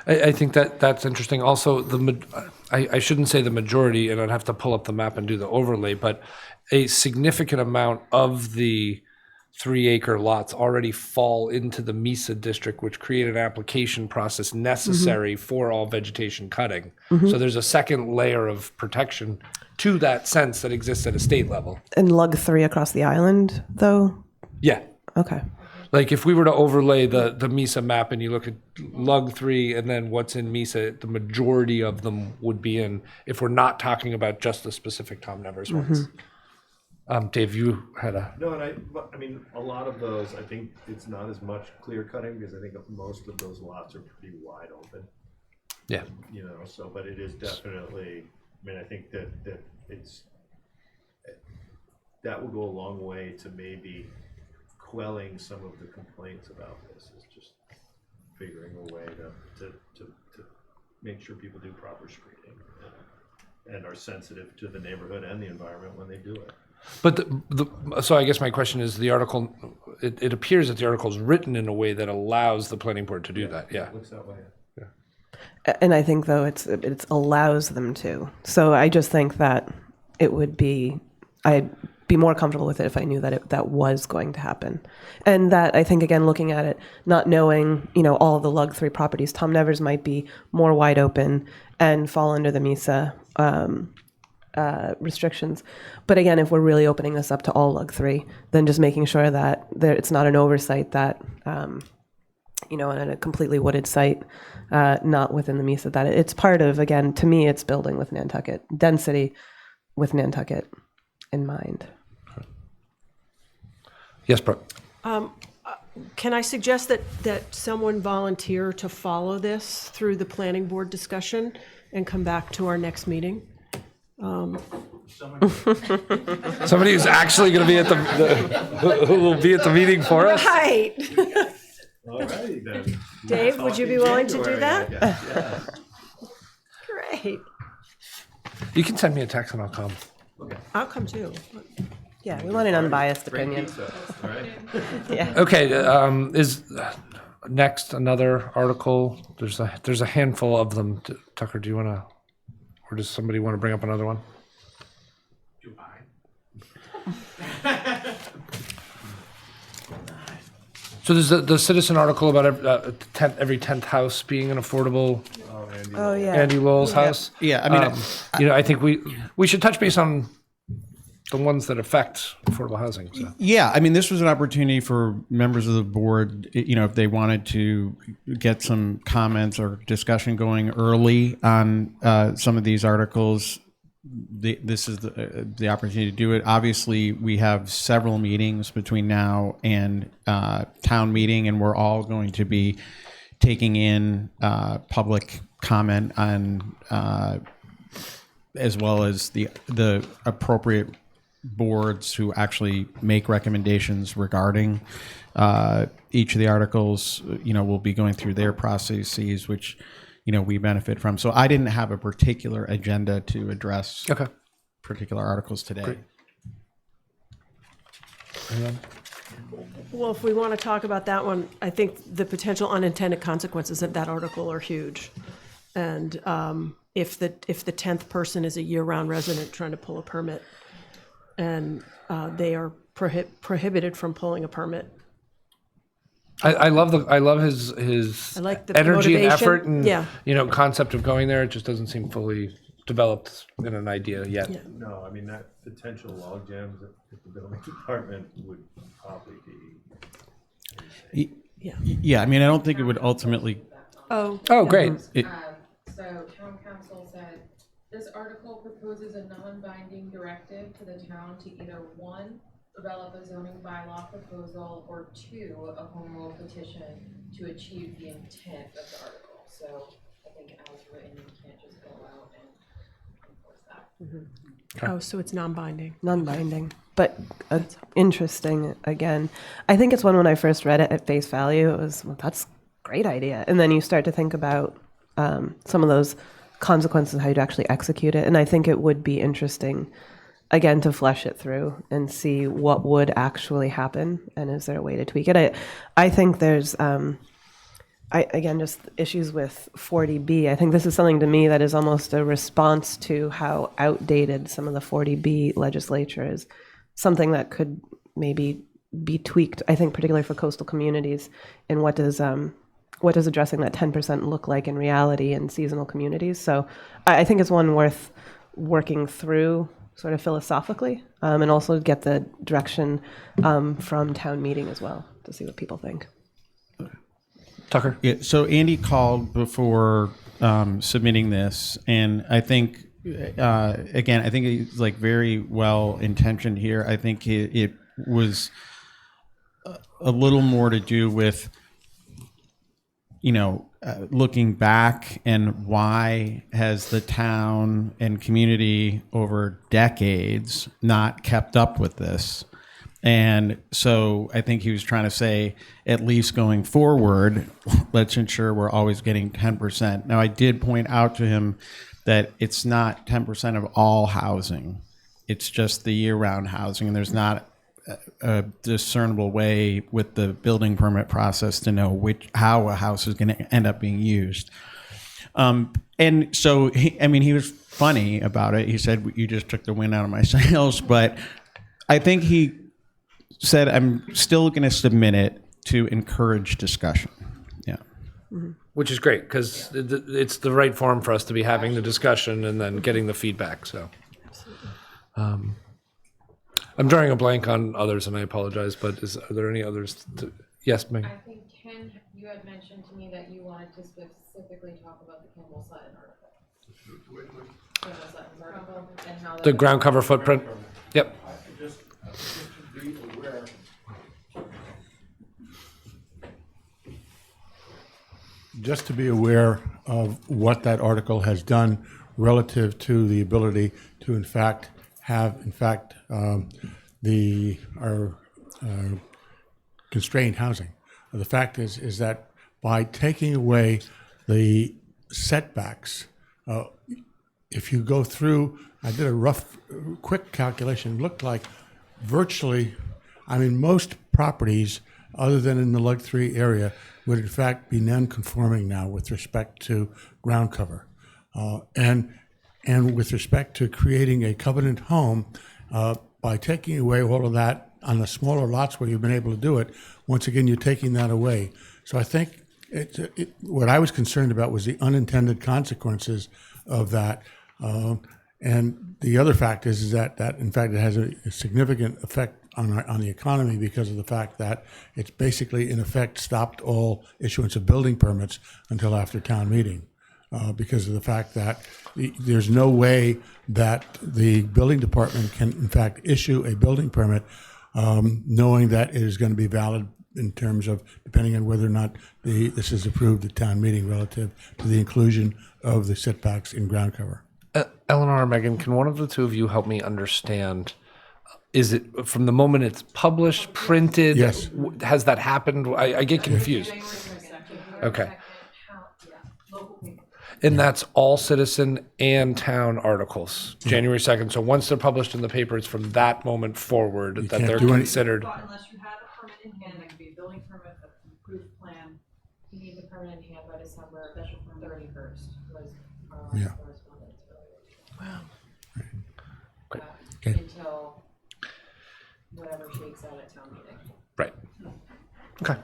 I think that's interesting. Also, I shouldn't say the majority, and I'd have to pull up the map and do the overlay, but a significant amount of the 3-acre lots already fall into the MESA district, which created an application process necessary for all vegetation cutting. So there's a second layer of protection to that sense that exists at a state level. And lug 3 across the island, though? Yeah. Okay. Like if we were to overlay the MESA map and you look at lug 3 and then what's in MESA, the majority of them would be in, if we're not talking about just the specific Tom Nevers ones. Dave, you had a... No, and I mean, a lot of those, I think it's not as much clear cutting because I think most of those lots are pretty wide open. Yeah. But it is definitely, I think that that will go a long way to maybe quelling some of the complaints about this, is just figuring a way to make sure people do proper screening and are sensitive to the neighborhood and the environment when they do it. But so I guess my question is, the article, it appears that the article is written in a way that allows the planning board to do that. Yeah. It looks that way. And I think, though, it allows them to. So I just think that I'd be more comfortable with it if I knew that that was going to happen. And that, I think, again, looking at it, not knowing, all of the lug 3 properties, Tom Nevers might be more wide open and fall under the MESA restrictions. But again, if we're really opening this up to all lug 3, then just making sure that it's not an oversight that, on a completely wooded site, not within the MESA, that it's part of, again, to me, it's building with Nantucket, density with Nantucket in mind. Yes, Brooke. Can I suggest that someone volunteer to follow this through the planning board discussion and come back to our next meeting? Somebody who's actually going to be at who will be at the meeting for us. Right. All righty then. Dave, would you be willing to do that? Yeah. Great. You can send me a text and I'll come. I'll come too. Yeah, we want an unbiased opinion. All right. Yeah. Okay, is next another article? There's a handful of them. Tucker, do you want to, or does somebody want to bring up another one? Do I? So there's the citizen article about every 10th house being an affordable Oh, yeah. Andy Lowell's house. Yeah, I mean, I think we should touch base on the ones that affect affordable housing. So. yeah, I mean, this was an opportunity for members of the board, if they wanted to get some comments or discussion going early on some of these articles. This is the opportunity to do it. Obviously, we have several meetings between now and town meeting, and we're all going to be taking in public comment on, as well as the appropriate boards who actually make recommendations regarding each of the articles. We'll be going through their processes, which we benefit from. So I didn't have a particular agenda to address particular articles today. Great. Well, if we want to talk about that one, I think the potential unintended consequences of that article are huge. And if the 10th person is a year-round resident trying to pull a permit, and they are prohibited from pulling a permit. I love his I like the energy and motivation. effort and Yeah. concept of going there. It just doesn't seem fully developed in an idea yet. Yeah. No, I mean, that potential log jams at the building department would probably be. Yeah, I mean, I don't think it would ultimately. Oh, Great. So town council said, this article proposes a non-binding directive to the town to either 1, develop a zoning bylaw proposal, or 2, a home rule petition to achieve the intent of the article. So I think as written, you can't just go out and enforce that. Oh, so it's non-binding. Non-binding, but interesting again. I think it's one when I first read it at face value, it was, well, that's a great idea. And then you start to think about some of those consequences, how you'd actually execute it. And I think it would be interesting, again, to flesh it through and see what would actually happen. And is there a way to tweak it? I think there's, again, just issues with 40B. I think this is something to me that is almost a response to how outdated some of the 40B legislature is. Something that could maybe be tweaked, I think, particularly for coastal communities. And what does addressing that 10% look like in reality in seasonal communities? So I think it's one worth working through sort of philosophically, and also get the direction from town meeting as well to see what people think. Tucker? Yeah, so Andy called before submitting this, and I think, again, I think it's like very well intentioned here. I think it was a little more to do with, looking back and why has the town and community over decades not kept up with this? And so I think he was trying to say, at least going forward, let's ensure we're always getting 10%. Now, I did point out to him that it's not 10% of all housing. It's just the year-round housing, and there's not a discernible way with the building permit process to know how a house is going to end up being used. And so, he was funny about it. He said, you just took the wind out of my sails. But I think he said, I'm still going to submit it to encourage discussion. Yeah. Mm-hmm. Which is great, because it's the right forum for us to be having the discussion and then getting the feedback. So, I'm drawing a blank on others, and I apologize. But are there any others? Yes, Meg. I think Ken, you had mentioned to me that you wanted to specifically talk about the Kimball Sutton article. Kimball Sutton's article and how The ground cover footprint. Yep. Just to be aware. Just to be aware of what that article has done relative to the ability to, in fact, have, in fact, our constrained housing. The fact is that by taking away the setbacks, if you go through, I did a rough, quick calculation, looked like virtually, most properties, other than in the Lug 3 area, would in fact be non-conforming now with respect to ground cover. And with respect to creating a covenant home, by taking away all of that on the smaller lots where you've been able to do it, once again, you're taking that away. So I think what I was concerned about was the unintended consequences of that. And the other fact is that in fact it has a significant effect on the economy because of the fact that it's basically in effect stopped all issuance of building permits until after town meeting. Because of the fact that there's no way that the building department can in fact issue a building permit knowing that it is going to be valid in terms of depending on whether or not this is approved at town meeting relative to the inclusion of the setbacks in ground cover. Eleanor or Megan, can one of the two of you help me understand? Is it from the moment it's published, printed? Yes. Has that happened? I get confused. Okay. And that's all citizen and town articles, January 2nd. So once they're published in the paper, it's from that moment forward that can't they're do any- considered. But unless you have a permit in hand, that could be a building permit, an approved plan. You need the permit in hand by December 31st was our Yeah. correspondence. Wow. Okay. Until whatever shakes out at town meeting. Right. Okay.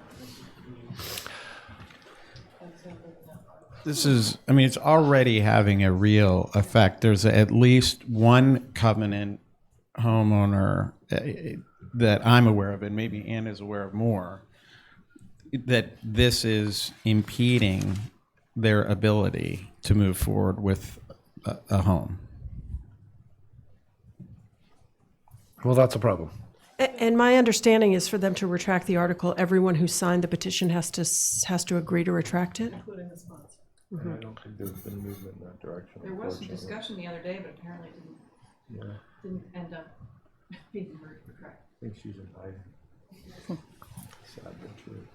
This is, it's already having a real effect. There's at least one covenant homeowner that I'm aware of, and maybe Ann is aware of more, that this is impeding their ability to move forward with a home. Well, that's a problem. And my understanding is for them to retract the article, everyone who signed the petition has to agree to retract it. Including the sponsor. I don't think there's been movement in that direction. There was some unfortunately. discussion the other day, but apparently didn't end up being heard correct. I think she's in hiding. Sad but true.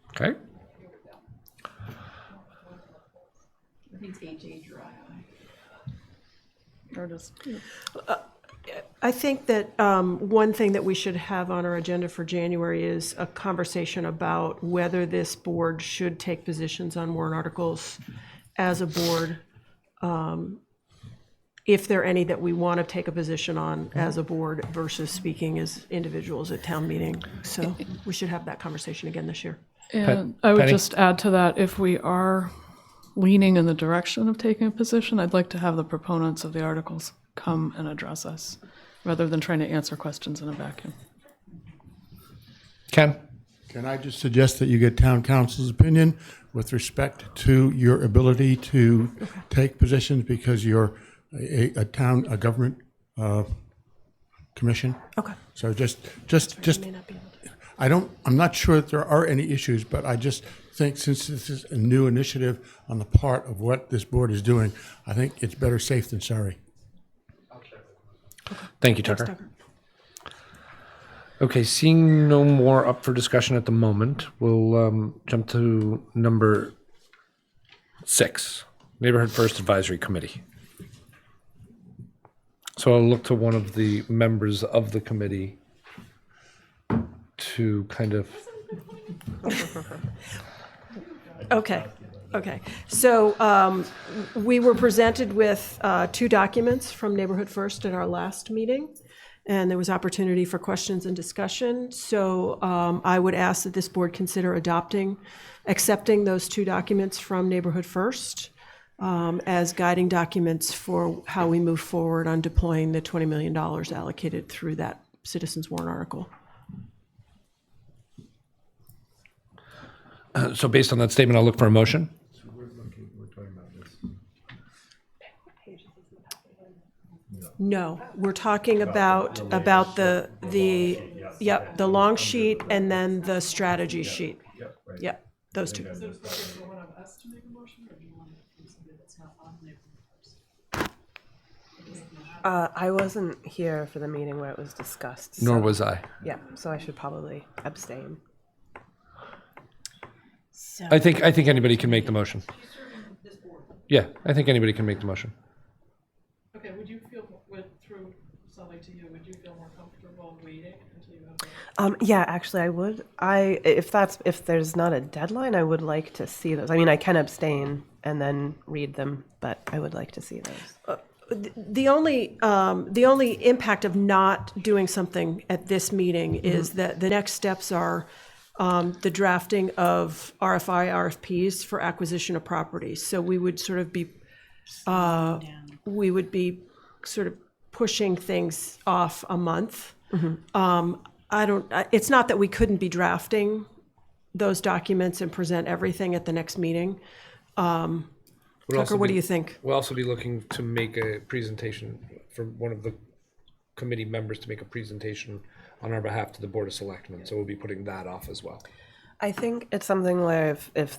Okay. I think it's HHRI. Or just, I think that one thing that we should have on our agenda for January is a conversation about whether this board should take positions on warrant articles as a board. If there are any that we want to take a position on as a board versus speaking as individuals at town meeting. So we should have that conversation again this year. and I would Penny? just add to that, if we are leaning in the direction of taking a position, I'd like to have the proponents of the articles come and address us, rather than trying to answer questions in a vacuum. Ken? Can I just suggest that you get town council's opinion with respect to your ability to take positions because you're a government commission? Okay. So just, May not be able to. I'm not sure that there are any issues, but I just think since this is a new initiative on the part of what this board is doing, I think it's better safe than sorry. Thank you, Tucker. Okay, seeing no more up for discussion at the moment, we'll jump to number 6, Neighborhood First Advisory Committee. So I'll look to one of the members of the committee to kind of, Okay. So we were presented with 2 documents from Neighborhood First at our last meeting, and there was opportunity for questions and discussion. So I would ask that this board consider accepting those 2 documents from Neighborhood First as guiding documents for how we move forward on deploying the $20 million allocated through that citizens warrant article. so based on that statement, I'll look for a motion. We're talking about this. No, we're talking about the long sheet and then the strategy sheet. Yep, those 2. Is there one of us to make a motion, or do you want to do somebody that's not on Neighborhood First? It doesn't matter. I wasn't here for the meeting where it was discussed. Nor so- was I. Yeah, so I should probably abstain. So, I think anybody can make the motion. Yeah, I think anybody can make the motion. Okay, would you feel, through Sally to you, would you feel more comfortable waiting until you have the? Yeah, actually, I would. If there's not a deadline, I would like to see those. I mean, I can abstain and then read them, but I would like to see those. The only impact of not doing something at this meeting is that the next steps are the drafting of RFPs for acquisition of properties. So we would sort of be sort of pushing things off a month. It's not that we couldn't be drafting those documents and present everything at the next meeting. Tucker, what do you think? We'll also be looking to make a presentation from one of the committee members to make a presentation on our behalf to the Board of Selectmen. So we'll be putting that off as well. I think it's something where if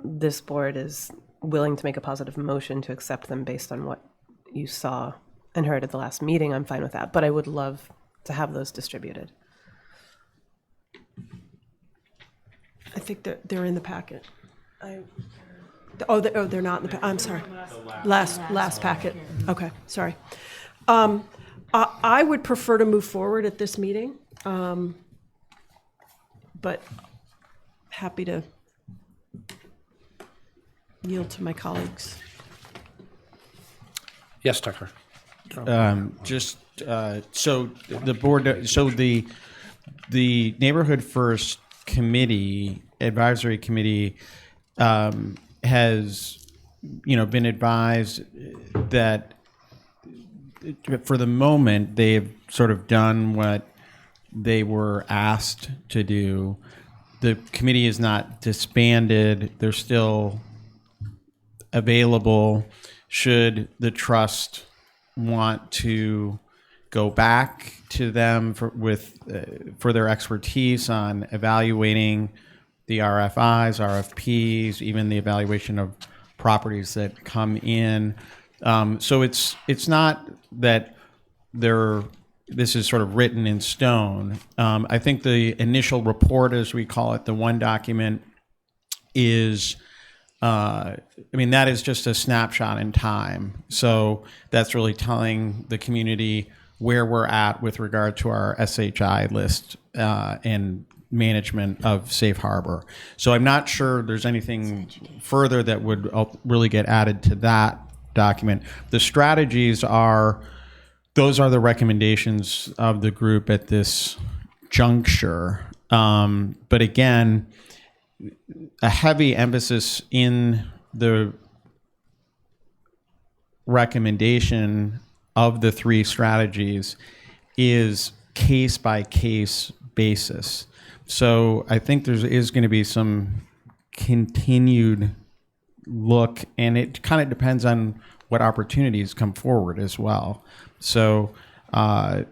this board is willing to make a positive motion to accept them based on what you saw and heard at the last meeting, I'm fine with that. But I would love to have those distributed. I think they're in the packet. They're not in the. I'm sorry. Last packet. Okay, sorry. I would prefer to move forward at this meeting, but happy to yield to my colleagues. Yes, Tucker. So the board, so the Neighborhood First Committee, Advisory Committee, has, been advised that for the moment they've sort of done what they were asked to do. The committee is not disbanded. They're still available should the trust want to go back to them for their expertise on evaluating the RFIs, RFPs, even the evaluation of properties that come in. So it's not that this is sort of written in stone. I think the initial report, as we call it, the one document, is that is just a snapshot in time. So that's really telling the community where we're at with regard to our SHI list and management of Safe Harbor. So I'm not sure there's anything further that would really get added to that document. The strategies those are the recommendations of the group at this juncture. But again, a heavy emphasis in the recommendation of the three strategies is case by case basis. So I think there is going to be some continued look, and it kind of depends on what opportunities come forward as well. So as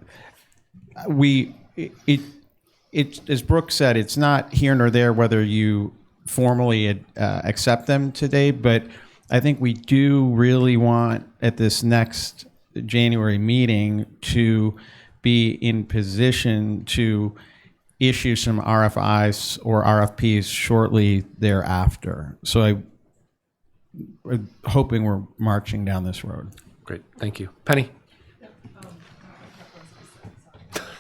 Brooke said, it's not here nor there whether you formally accept them today, but I think we do really want at this next January meeting to be in position to issue some RFIs or RFPs shortly thereafter. So we're hoping we're marching down this road. Great, thank you. Penny?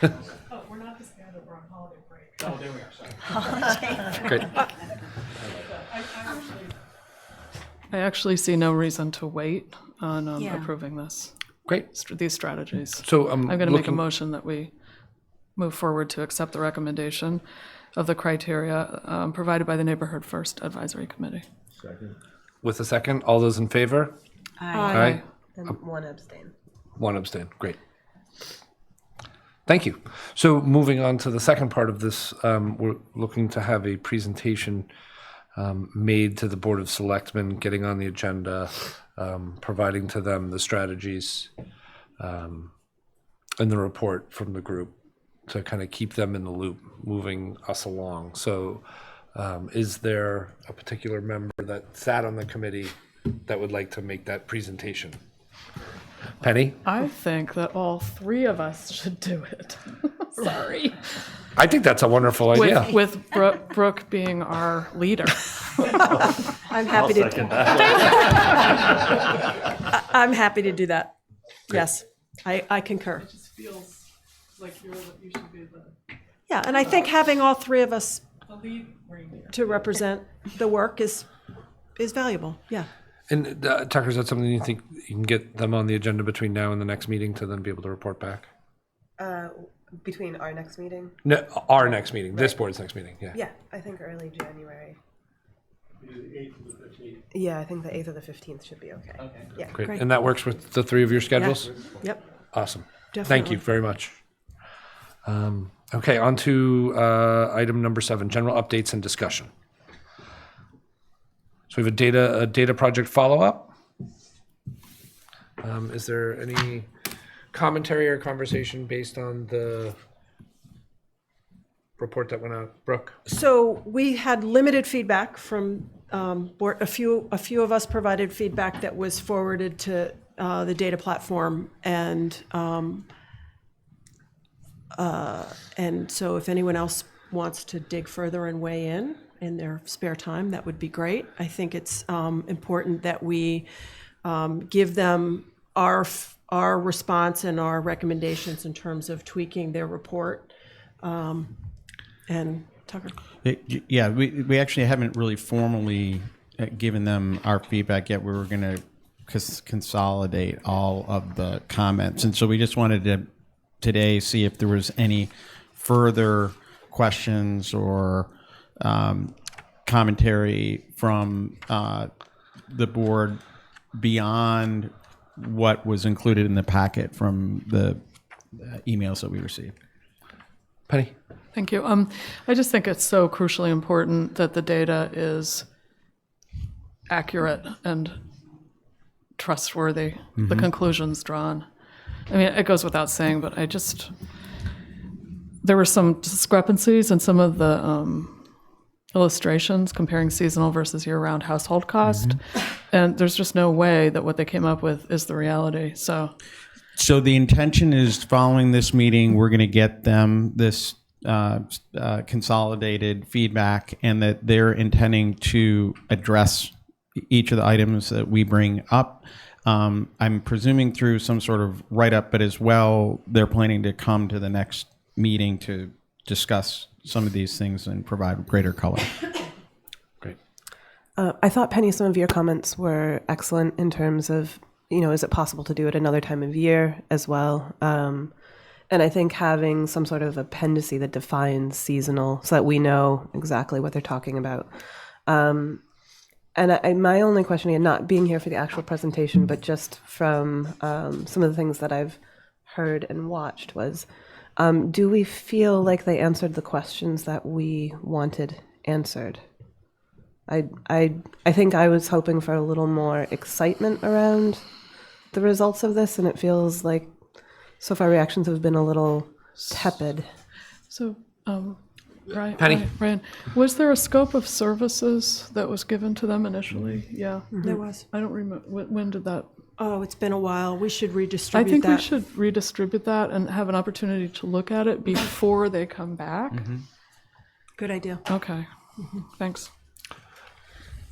Oh, we're not disbanded, we're on holiday break. Oh, there we are, sorry. Great. I actually see no reason to wait on Yeah. approving this, Great. these strategies. So I'm going to make a motion that we move forward to accept the recommendation of the criteria provided by the Neighborhood First Advisory Committee. Second. With a second, all those in favor? Aye. And one abstain. One abstain. Great. Thank you. So moving on to the second part of this, we're looking to have a presentation made to the Board of Selectmen, getting on the agenda, providing to them the strategies and the report from the group to kind of keep them in the loop, moving us along. So is there a particular member that sat on the committee that would like to make that presentation? Penny? I think that all three of us should do it. Sorry. I think that's a wonderful idea. With Brooke being our leader. I'm happy to. I'm happy to do that. Yes, I concur. It just feels like you should be the Yeah, and I think having all three of us lead reindeer. to represent the work is valuable. Yeah. And Tucker, is that something you think you can get them on the agenda between now and the next meeting to then be able to report back? Between our next meeting? No, our next meeting, this board's next meeting, yeah. Yeah, I think early January. Yeah, I think the 8th or the 15th should be okay. Yeah. Great. Great. And that works with the three of your schedules? Yep. Awesome. Thank Definitely. you very much. Okay, on to item number 7, general updates and discussion. So we have a data project follow-up. Is there any commentary or conversation based on the report that went out? Brooke? So we had limited feedback from board. A few of us provided feedback that was forwarded to the data platform, and so if anyone else wants to dig further and weigh in their spare time, that would be great. I think it's important that we give them our response and our recommendations in terms of tweaking their report. And Tucker. Yeah, we actually haven't really formally given them our feedback yet. We were going to consolidate all of the comments. And so we just wanted to today see if there was any further questions or commentary from the board beyond what was included in the packet from the emails that we received. Penny? Thank you. I just think it's so crucially important that the data is accurate and trustworthy, the conclusions drawn. I mean, it goes without saying, but there were some discrepancies in some of the illustrations comparing seasonal versus year-round household cost, and there's just no way that what they came up with is the reality. So the intention is, following this meeting, we're going to get them this consolidated feedback, and that they're intending to address each of the items that we bring up. I'm presuming through some sort of write-up, but as well, they're planning to come to the next meeting to discuss some of these things and provide greater color. Great. I thought, Penny, some of your comments were excellent in terms of, is it possible to do it another time of year as well? And I think having some sort of appendice that defines seasonal so that we know exactly what they're talking about. And my only question, again, not being here for the actual presentation, but just from some of the things that I've heard and watched was, do we feel like they answered the questions that we wanted answered? I think I was hoping for a little more excitement around the results of this, and it feels like so far reactions have been a little tepid. So, Penny? Ryan, was there a scope of services that was given to them initially? Yeah. There was. I don't remember. When did that? Oh, it's been a while. We should I redistribute think that. we should redistribute that and have an opportunity to look at it before they come back. Good idea. Okay. Thanks.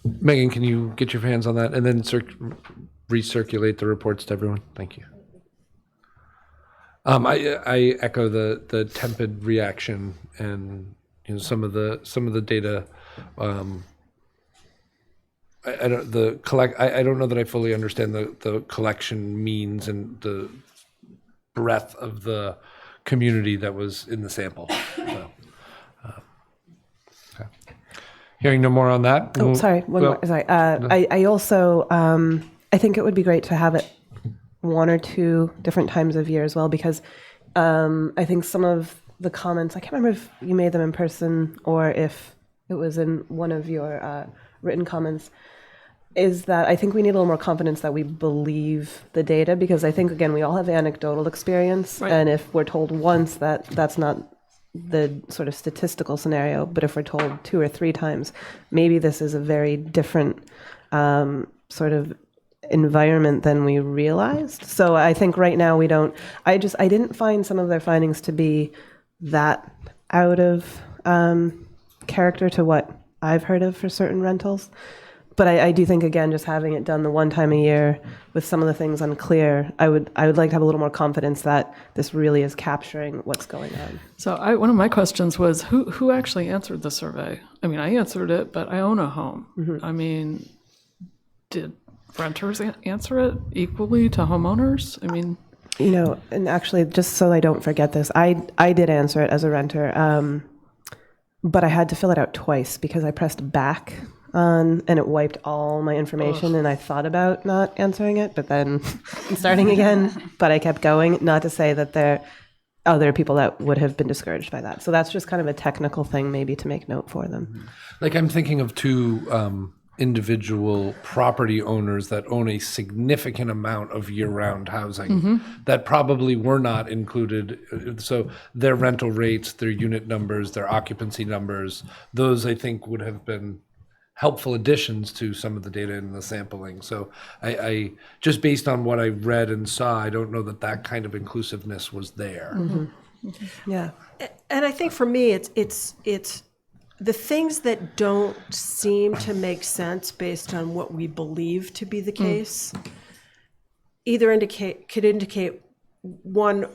Megan, can you get your hands on that and then recirculate the reports to everyone? Thank you. I echo the tepid reaction, and some of the data. I don't know that I fully understand the collection means and the breadth of the community that was in the sample. So, okay. Hearing no more on that. Oh, sorry. One more. Sorry. I also I think it would be great to have it one or two different times of year as well, because I think some of the comments, I can't remember if you made them in person or if it was in one of your written comments, is that I think we need a little more confidence that we believe the data, because I think, again, we all have anecdotal experience. Right. And if we're told once that that's not the sort of statistical scenario, but if we're told 2 or 3 times, maybe this is a very different sort of environment than we realized. So I think right now we don't, I didn't find some of their findings to be that out of character to what I've heard of for certain rentals. But I do think, again, just having it done the one time a year with some of the things unclear, I would like to have a little more confidence that this really is capturing what's going on. So one of my questions was, who actually answered the survey? I mean, I answered it, but I own a home. I mean, did renters answer it equally to homeowners? I mean, You know, and actually, just so I don't forget this, I did answer it as a renter, but I had to fill it out twice because I pressed back on and it wiped all my information, and I thought about not answering it, but then starting again. But I kept going. Not to say that there are other people that would have been discouraged by that. So that's just kind of a technical thing, maybe to make note for them. Like I'm thinking of two individual property owners that own a significant amount of year-round housing that probably were not included. So their rental rates, their unit numbers, their occupancy numbers, those I think would have been helpful additions to some of the data in the sampling. So I just based on what I read and saw, I don't know that kind of inclusiveness was there. Yeah. And I think for me, it's the things that don't seem to make sense based on what we believe to be the case either could indicate one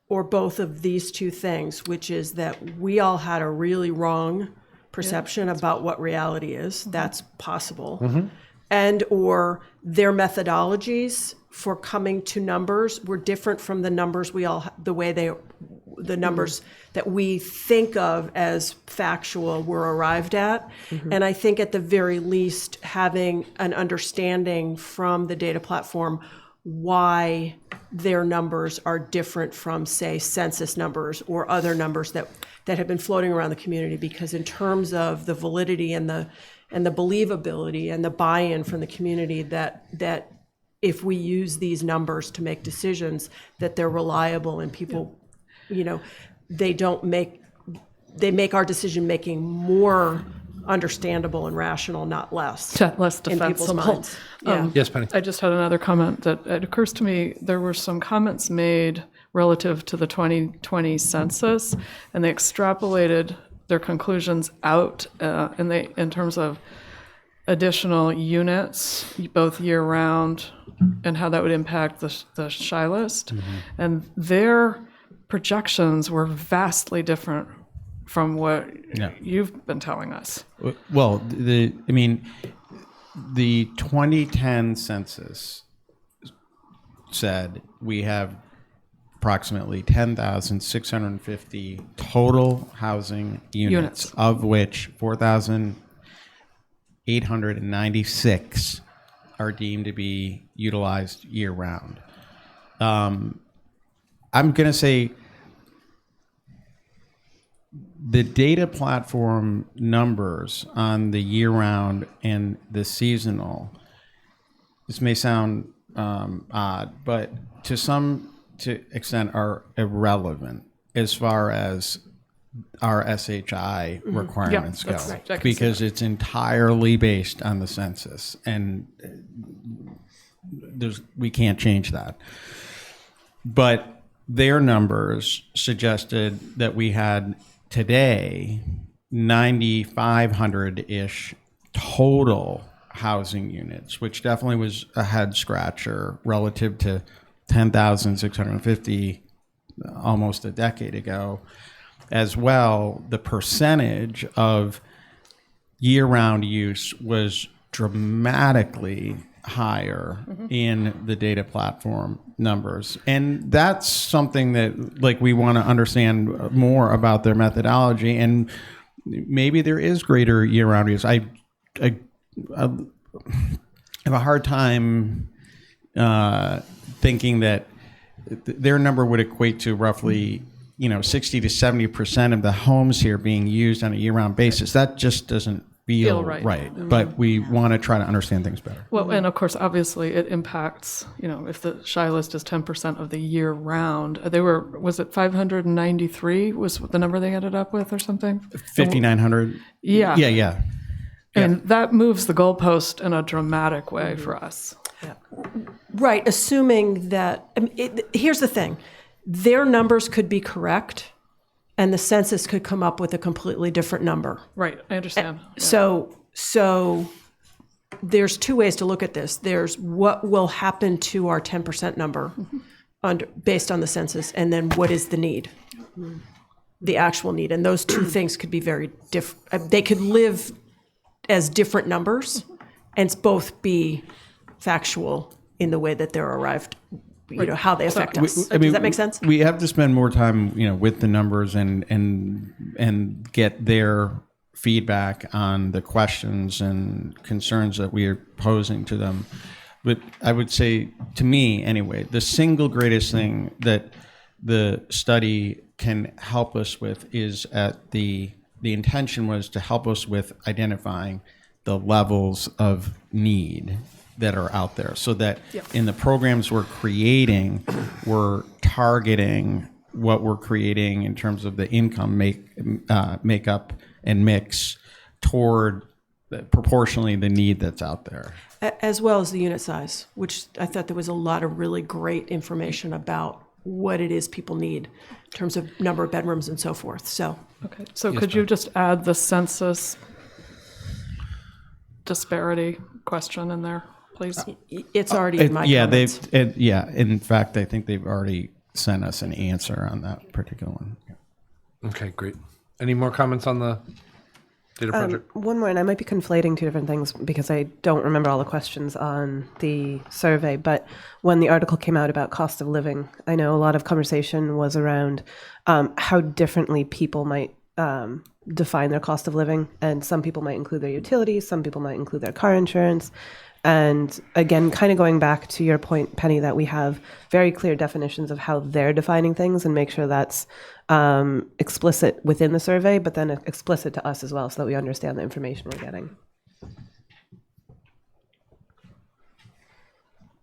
or both of these two things, which is that we all had a really wrong perception about what reality is. That's possible. And or their methodologies for coming to numbers were different from the numbers the numbers that we think of as factual were arrived at. And I think at the very least, having an understanding from the data platform why their numbers are different from, say, census numbers or other numbers that have been floating around the community, because in terms of the validity and the believability and the buy-in from the community that if we use these numbers to make decisions, that they're reliable and people, they make our decision making more understandable and rational, not less. Less in people's defensible. minds. Yeah. Yes, Penny. I just had another comment that it occurs to me there were some comments made relative to the 2020 census, and they extrapolated their conclusions out in terms of additional units, both year-round, and how that would impact the shy list. And their projections were vastly different from what you've been telling us. Well, the 2010 census said we have approximately 10,650 total housing units, of which 4,896 are deemed to be utilized year-round. I'm going to say the data platform numbers on the year-round and the seasonal, this may sound odd, but to some extent are irrelevant as far as our SHI requirements go, right. because it's entirely based on the census, and we can't change that. But their numbers suggested that we had today 9,500-ish total housing units, which definitely was a head scratcher relative to 10,650 almost a decade ago. As well, the percentage of year-round use was dramatically higher in the data platform numbers. And that's something that we want to understand more about their methodology, and maybe there is greater year-round use. I have a hard time thinking that their number would equate to roughly 60 to 70% of the homes here being used on a year-round basis. That just doesn't feel right. But we want to try to understand things better. Well, and of course, obviously, it impacts, if the shy list is 10% of the year-round. Was it 593 was the number they ended up with or something? 5,900? Yeah. And that moves the goalpost in a dramatic way for us. Right, assuming that, here's the thing, their numbers could be correct, and the census could come up with a completely different number. Right, I understand. So there's two ways to look at this. There's what will happen to our 10% number based on the census, and then what is the need, the actual need. And those two things could be very different. They could live as different numbers and both be factual in the way that they're arrived, how they affect us. Does that make sense? We have to spend more time, with the numbers and get their feedback on the questions and concerns that we are posing to them. But I would say, to me anyway, the single greatest thing that the study can help us with is the intention was to help us with identifying the levels of need that are out there, so that in the programs we're creating, we're targeting what we're creating in terms of the income makeup and mix toward proportionally the need that's out there. As well as the unit size, which I thought there was a lot of really great information about what it is people need in terms of number of bedrooms and so forth. So, Okay, so could you just add the census disparity question in there, please? it's already in my comments. In fact, I think they've already sent us an answer on that particular one. Okay, great. Any more comments on the data project? One more, and I might be conflating two different things because I don't remember all the questions on the survey, but when the article came out about cost of living, I know a lot of conversation was around how differently people might define their cost of living, and some people might include their utilities, some people might include their car insurance. And again, kind of going back to your point, Penny, that we have very clear definitions of how they're defining things and make sure that's explicit within the survey, but then explicit to us as well so that we understand the information we're getting.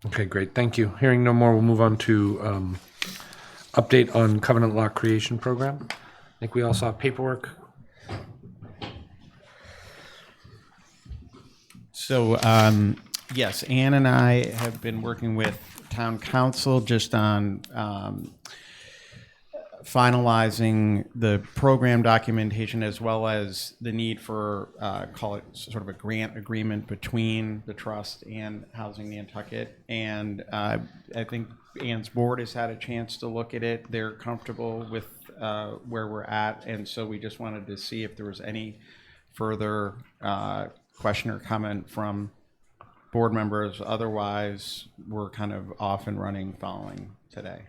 Okay, great. Thank you. Hearing no more, we'll move on to update on covenant lot creation program. I think we also have paperwork. So, yes, Ann and I have been working with town council just on finalizing the program documentation, as well as the need for, call it sort of a grant agreement between the trust and Housing Nantucket. And I think Ann's board has had a chance to look at it. They're comfortable with where we're at. And so we just wanted to see if there was any further question or comment from board members. Otherwise, we're kind of off and running following today.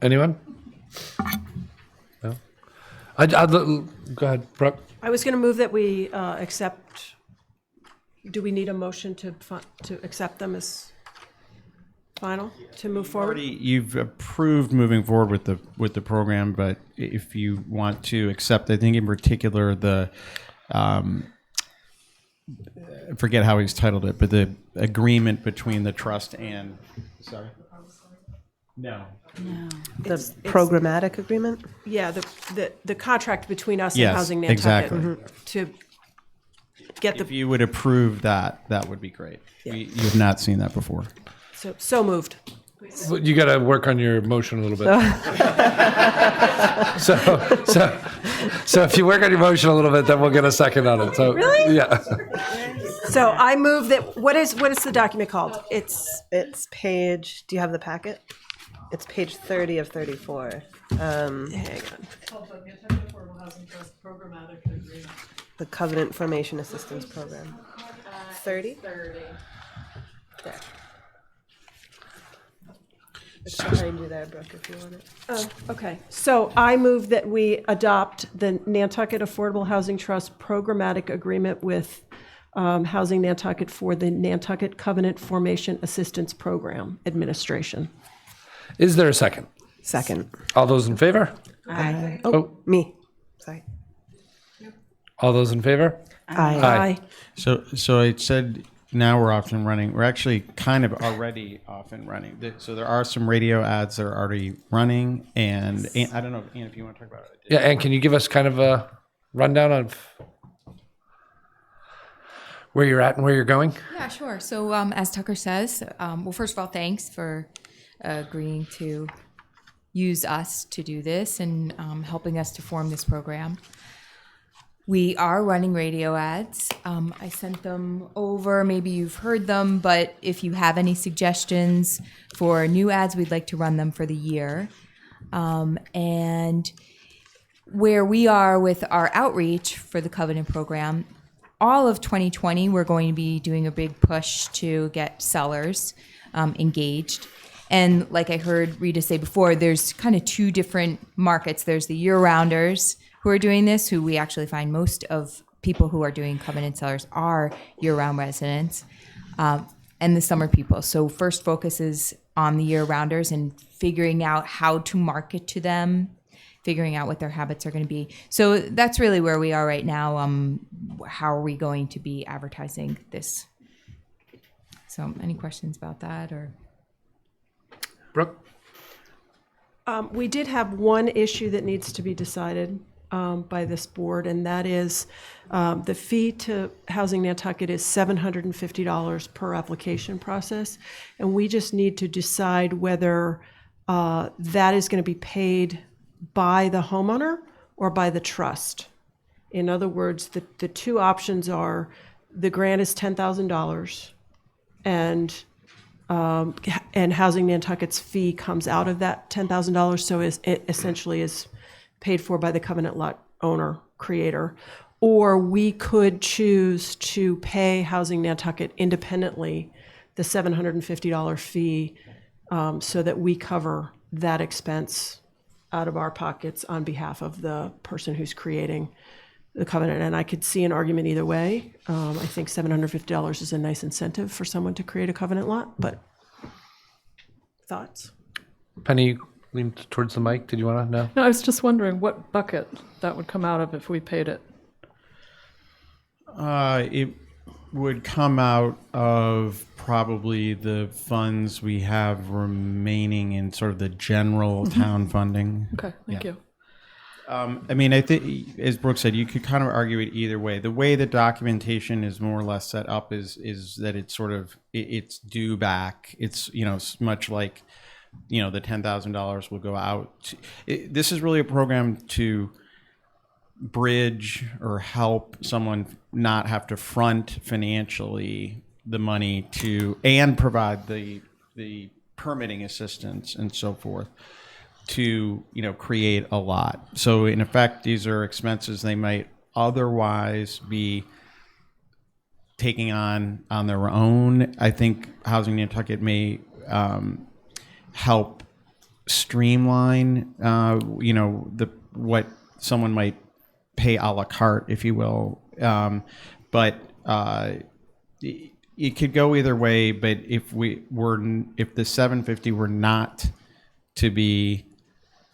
Anyone? No? Go ahead, Brooke. I was going to move that we accept. Do we need a motion to accept them as final to move forward? You've approved moving forward with the program, but if you want to accept, I think in particular the I forget how he's titled it, but the agreement between the trust and No. The programmatic agreement? Yeah, the contract between us Yes, and Housing Nantucket exactly. to get if you would approve that, that would be great. Yeah. You have not seen that before. so moved. You got to work on your motion a little bit. So if you work on your motion a little bit, then we'll get a second on it. So Really? Yeah. So I move that. What is the document called? It's page. Do you have the packet? It's page 30 of 34. Hang on. Called the Nantucket Affordable Housing Trust Programmatic Agreement. The Covenant Formation Assistance Program. 30? 30. There. It's behind you there, Brooke, if you want it. Oh, okay. So I move that we adopt the Nantucket Affordable Housing Trust programmatic agreement with Housing Nantucket for the Nantucket Covenant Formation Assistance Program Administration. Is there a second? Second. All those in favor? Aye. Oh. Me. Sorry. All those in favor? Aye. So I said now we're off and running. We're actually kind of already off and running. So there are some radio ads that are already running, and I don't know, Ann, if you want to talk about it. Yeah, and can you give us kind of a rundown of where you're at and where you're going? Yeah, sure. So as Tucker says, well, first of all, thanks for agreeing to use us to do this and helping us to form this program. We are running radio ads. I sent them over. Maybe you've heard them, but if you have any suggestions for new ads, we'd like to run them for the year. And where we are with our outreach for the Covenant program, all of 2020, we're going to be doing a big push to get sellers engaged. And like I heard Rita say before, there's kind of two different markets. There's the year-rounders who are doing this, who we actually find most of people who are doing Covenant sellers are year-round residents, and the summer people. So first focus is on the year-rounders and figuring out how to market to them, figuring out what their habits are going to be. So that's really where we are right now. How are we going to be advertising this? So any questions about that or? Brooke? We did have one issue that needs to be decided by this board, and that is the fee to Housing Nantucket is $750 per application process, and we just need to decide whether that is going to be paid by the homeowner or by the trust. In other words, the two options are the grant is $10,000 and Housing Nantucket's fee comes out of that $10,000, so it essentially is paid for by the Covenant lot owner, creator. Or we could choose to pay Housing Nantucket independently the $750 fee so that we cover that expense out of our pockets on behalf of the person who's creating the covenant. And I could see an argument either way. I think $750 is a nice incentive for someone to create a covenant lot, but thoughts? Penny leaned towards the mic. Did you want to know? No, I was just wondering what bucket that would come out of if we paid it. It would come out of probably the funds we have remaining in sort of the general town funding. Okay, thank you. I mean, I think, as Brooke said, you could kind of argue it either way. The way the documentation is more or less set up is that it's sort of, it's due back. It's, much like, the $10,000 will go out. This is really a program to bridge or help someone not have to front financially the money to, and provide the permitting assistance and so forth to, create a lot. So in effect, these are expenses they might otherwise be taking on their own. I think Housing Nantucket may help streamline, what someone might pay a la carte, if you will. But it could go either way. But if the $750 were not to be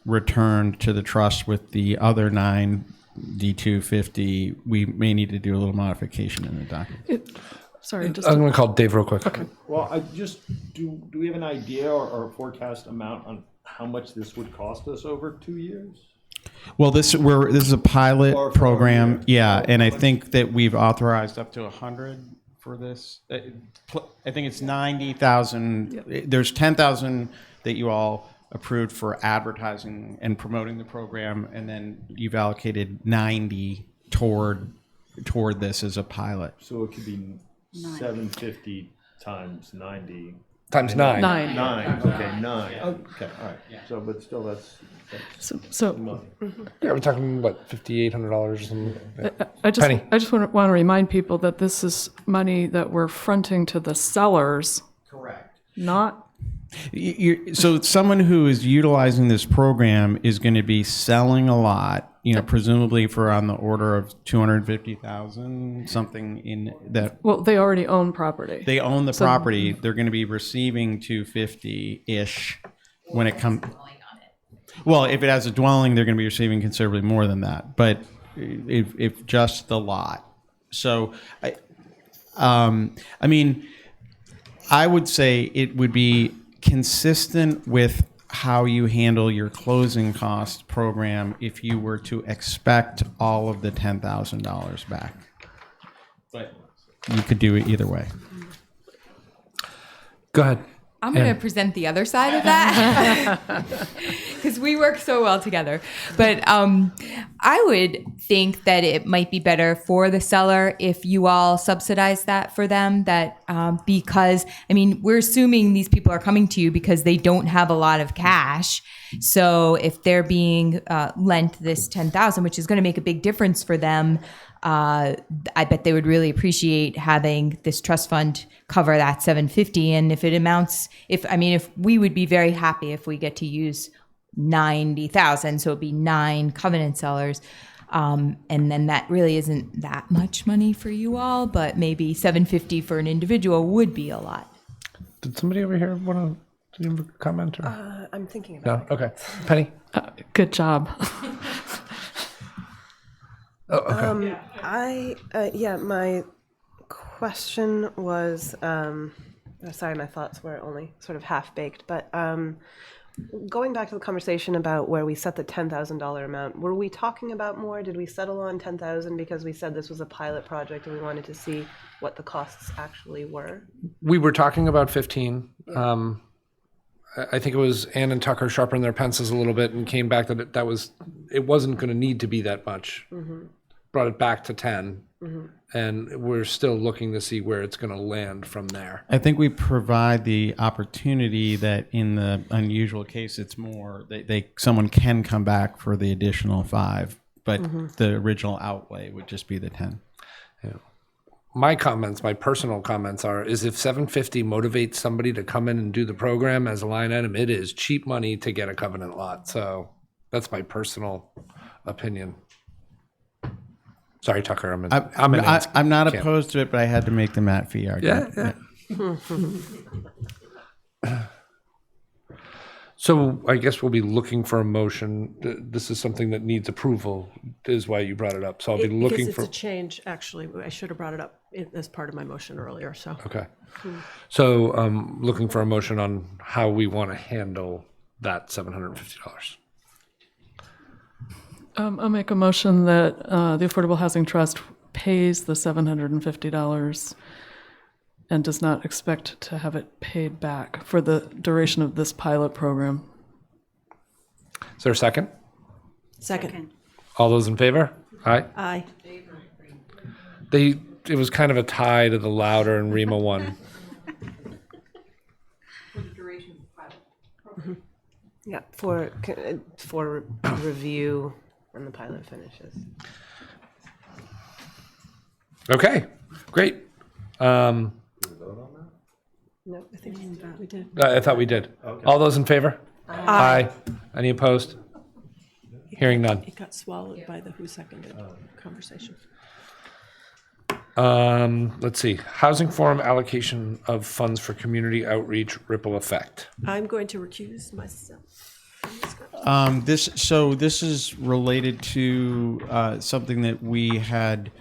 returned to the trust with the other $250, we may need to do a little modification in the document. Sorry, just I'm going to call Dave real quick. Okay. Well, do we have an idea or a forecast amount on how much this would cost us over 2 years? Well, this is a pilot program, yeah, and I think that we've authorized up to 100 for this. I think it's 90,000. Yep. There's 10,000 that you all approved for advertising and promoting the program, and then you've allocated 90 toward this as a pilot. So it could be 750 times 90. Times 9. 9. 9. Okay, 9. Okay, all right. Yeah. So, but still, that's So money. Yeah, we're talking, what, $5,800 or something? I just Penny. want to remind people that this is money that we're fronting to the sellers. Correct. Not. So someone who is utilizing this program is going to be selling a lot, presumably for on the order of 250,000, something in that. Well, they already own property. They own the property. They're going to be receiving 250-ish when it comes. Well, if it has a dwelling, they're going to be receiving considerably more than that. But if just the lot, so I would say it would be consistent with how you handle your closing cost program if you were to expect all of the $10,000 back. But you could do it either way. Go ahead. I'm going to present the other side of that because we work so well together. But I would think that it might be better for the seller if you all subsidize that for them. That because I mean, we're assuming these people are coming to you because they don't have a lot of cash. So if they're being lent this $10,000, which is going to make a big difference for them, I bet they would really appreciate having this trust fund cover that $750. And if it amounts, if we would be very happy if we get to use $90,000, so it'd be 9 covenant sellers. And then that really isn't that much money for you all, but maybe $750 for an individual would be a lot. Did somebody over here want to comment? Or? I'm thinking about No? Okay. Penny? Good job. Oh, okay. My question was, sorry, my thoughts were only sort of half baked, but going back to the conversation about where we set the $10,000 amount, were we talking about more? Did we settle on 10,000 because we said this was a pilot project and we wanted to see what the costs actually were? We were talking about 15. I think it was Ann and Tucker sharpened their pencils a little bit and came back that it wasn't going to need to be that much. Mm-hmm. Brought it back to 10. Mm-hmm. And we're still looking to see where it's going to land from there. I think we provide the opportunity that in the unusual case, it's more, someone can come back for the additional 5, but the original outlay would just be the 10. Yeah. My personal comments is if $750 motivates somebody to come in and do the program as a line item, it is cheap money to get a covenant lot. So that's my personal opinion. Sorry, Tucker. I'm not opposed to it, but I had to make the Matt fee argument. Yeah. So I guess we'll be looking for a motion. This is something that needs approval, is why you brought it up. So I'll be looking for. It's a change, actually. I should have brought it up as part of my motion earlier. So. Okay. So looking for a motion on how we want to handle that $750. I'll make a motion that the Affordable Housing Trust pays the $750 and does not expect to have it paid back for the duration of this pilot program. Is there a second? Second. All those in favor? Aye. Aye. It was kind of a tie to the Louder and Rima one. For the duration of the pilot program. Yeah, for review when the pilot finishes. Okay, great. Did we vote on that? No, I think we did. I thought we did. Okay. All those in favor? Aye. Any opposed? Hearing none. It got swallowed by the who seconded conversation. Let's see. Housing Forum allocation of funds for community outreach ripple effect. I'm going to recuse myself. This is related to something that we had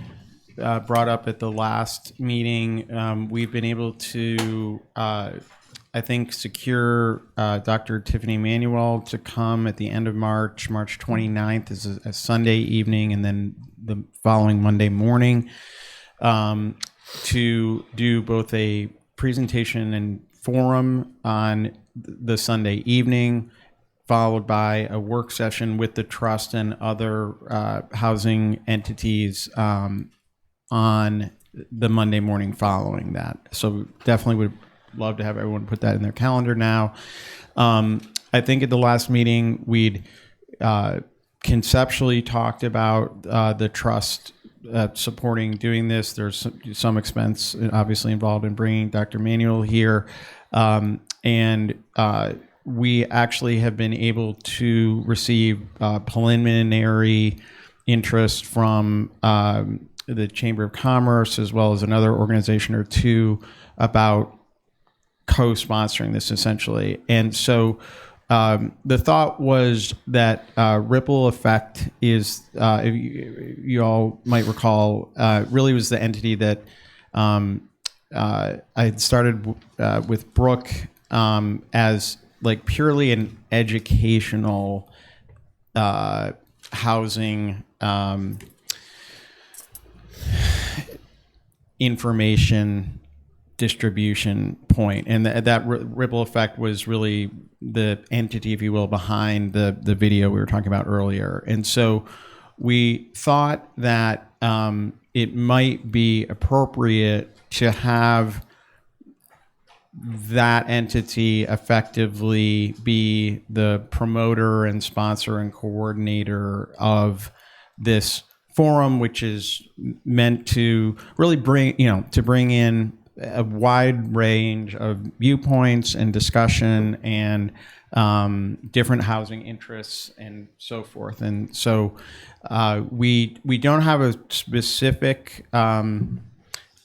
brought up at the last meeting. We've been able to, I think, secure Dr. Tiffany Manuel to come at the end of March 29th is a Sunday evening, and then the following Monday morning to do both a presentation and forum on the Sunday evening, followed by a work session with the trust and other housing entities on the Monday morning following that. So definitely would love to have everyone put that in their calendar now. I think at the last meeting, we'd conceptually talked about the trust supporting doing this. There's some expense obviously involved in bringing Dr. Manuel here. And we actually have been able to receive preliminary interest from the Chamber of Commerce as well as another organization or two about co-sponsoring this essentially. And so the thought was that Ripple Effect is, if you all might recall, really was the entity that I had started with Brooke as like purely an educational housing information distribution point, and that ripple effect was really the entity, if you will, behind the video we were talking about earlier. And so we thought that it might be appropriate to have that entity effectively be the promoter and sponsor and coordinator of this forum, which is meant to really bring in a wide range of viewpoints and discussion and different housing interests and so forth. And so we don't have a specific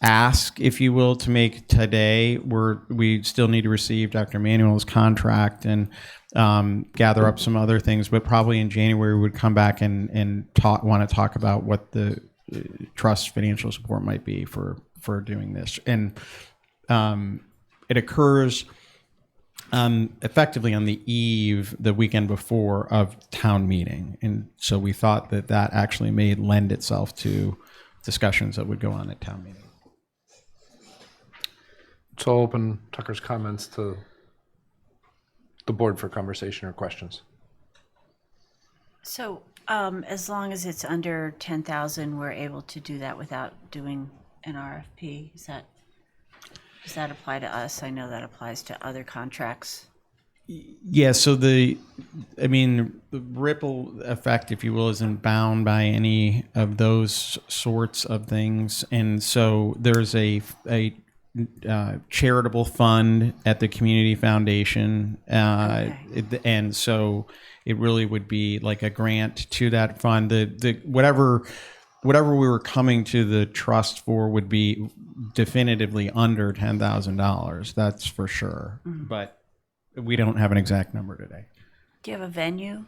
ask, if you will, to make today. We still need to receive Dr. Manuel's contract and gather up some other things, but probably in January we would come back and want to talk about what the trust financial support might be for doing this. And it occurs effectively on the eve, the weekend before, of town meeting. And so we thought that actually may lend itself to discussions that would go on at town meeting. So I'll open Tucker's comments to the board for conversation or questions. So as long as it's under 10,000, we're able to do that without doing an RFP. Does that apply to us? I know that applies to other contracts. Yeah, so the ripple effect, if you will, isn't bound by any of those sorts of things. And so there's a charitable fund at the community foundation, and so it really would be like a grant to that fund. The whatever we were coming to the trust for would be definitively under $10,000. That's for sure. Mm-hmm. But we don't have an exact number today. Do you have a venue?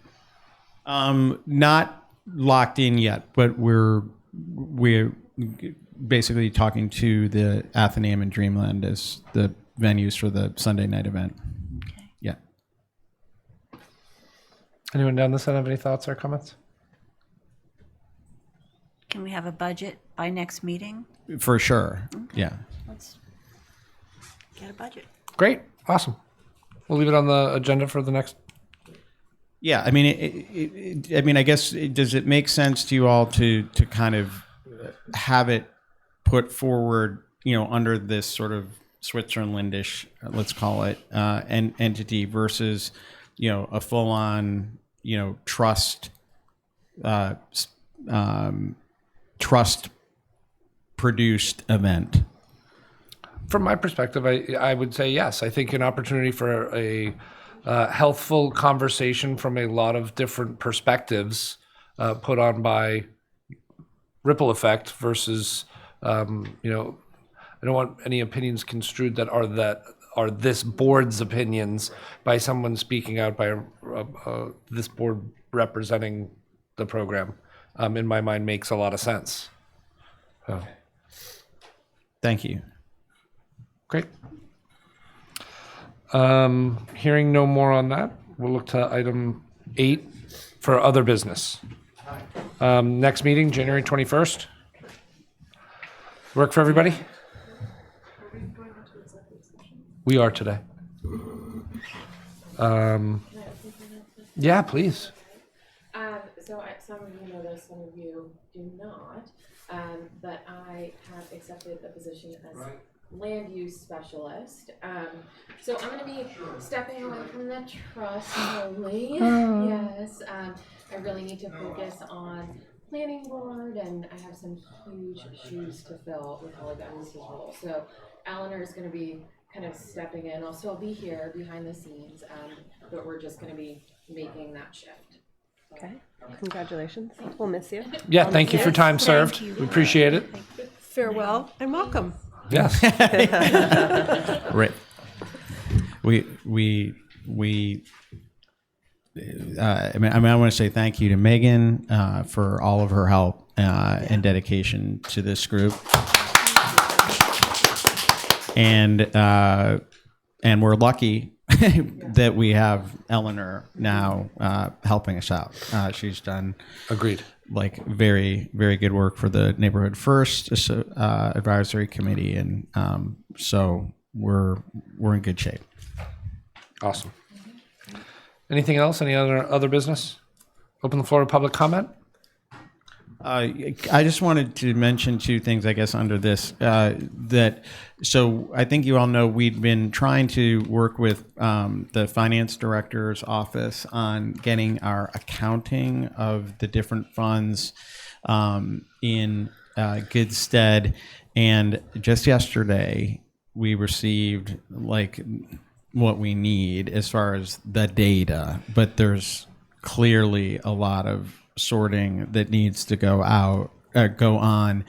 Not locked in yet, but we're basically talking to the Athenaeum and Dreamland as the venues for the Sunday night event. Okay. Yeah. Anyone down this end have any thoughts or comments? Can we have a budget by next meeting? For sure. Okay. Yeah. Let's get a budget. Great. Awesome. We'll leave it on the agenda for the next. Yeah. I mean, I guess, does it make sense to you all to kind of have it put forward, under this sort of Switzerlandish, let's call it, an entity versus, a full-on, trust produced event? From my perspective, I would say yes. I think an opportunity for a healthful conversation from a lot of different perspectives put on by Ripple Effect versus, I don't want any opinions construed that are this board's opinions by someone speaking out by this board representing the program. In my mind, makes a lot of sense. So. Thank you. Great. Hearing no more on that, we'll look to item 8 for other business. Next meeting, January 21st. Work for everybody? We are today. Yeah, please. Some of you know this, some of you do not, but I have accepted a position as land use specialist. So I'm going to be stepping away from the trust slowly. Yes, I really need to focus on planning board, and I have some huge shoes to fill with Holly Bennis's role. So Eleanor is going to be kind of stepping in. I'll still be here behind the scenes, but we're just going to be making that shift. Okay. Congratulations. We'll miss you. Yeah, thank you for time served. We appreciate it. Farewell and welcome. Yes. Right. I want to say thank you to Megan for all of her help and dedication to this group. And we're lucky that we have Eleanor now helping us out. She's done Agreed. like very, very good work for the Neighborhood First Advisory Committee, and so we're in good shape. Awesome. Anything else? Any other business? Open the floor to public comment. I just wanted to mention two things, I guess, under this. So I think you all know we'd been trying to work with the finance director's office on getting our accounting of the different funds in good stead. And just yesterday, we received like what we need as far as the data, but there's clearly a lot of sorting that needs to go on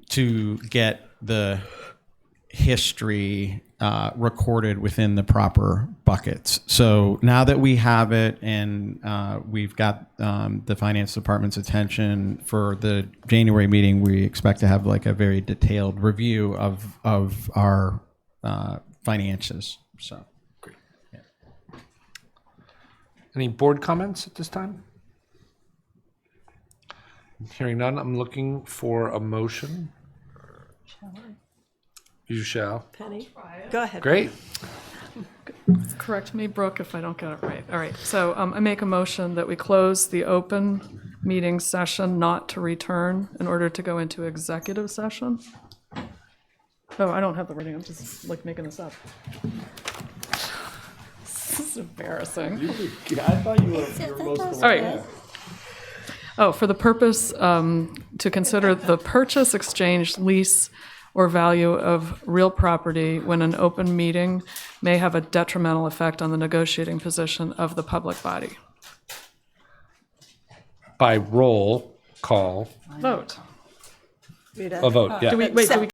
to get the history recorded within the proper buckets. So now that we have it, and we've got the finance department's attention for the January meeting, we expect to have like a very detailed review of our finances. So. Any board comments at this time? Hearing none, I'm looking for a motion. You shall. Penny, go ahead. Great. Correct me, Brooke, if I don't get it right. All right, so I make a motion that we close the open meeting session not to return in order to go into executive session. Oh, I don't have the wording, I'm just like making this up. This is embarrassing. I thought you were most. All right. Oh, for the purpose to consider the purchase, exchange, lease, or value of real property when an open meeting may have a detrimental effect on the negotiating position of the public body. By roll call. Vote. A vote, yeah. Do we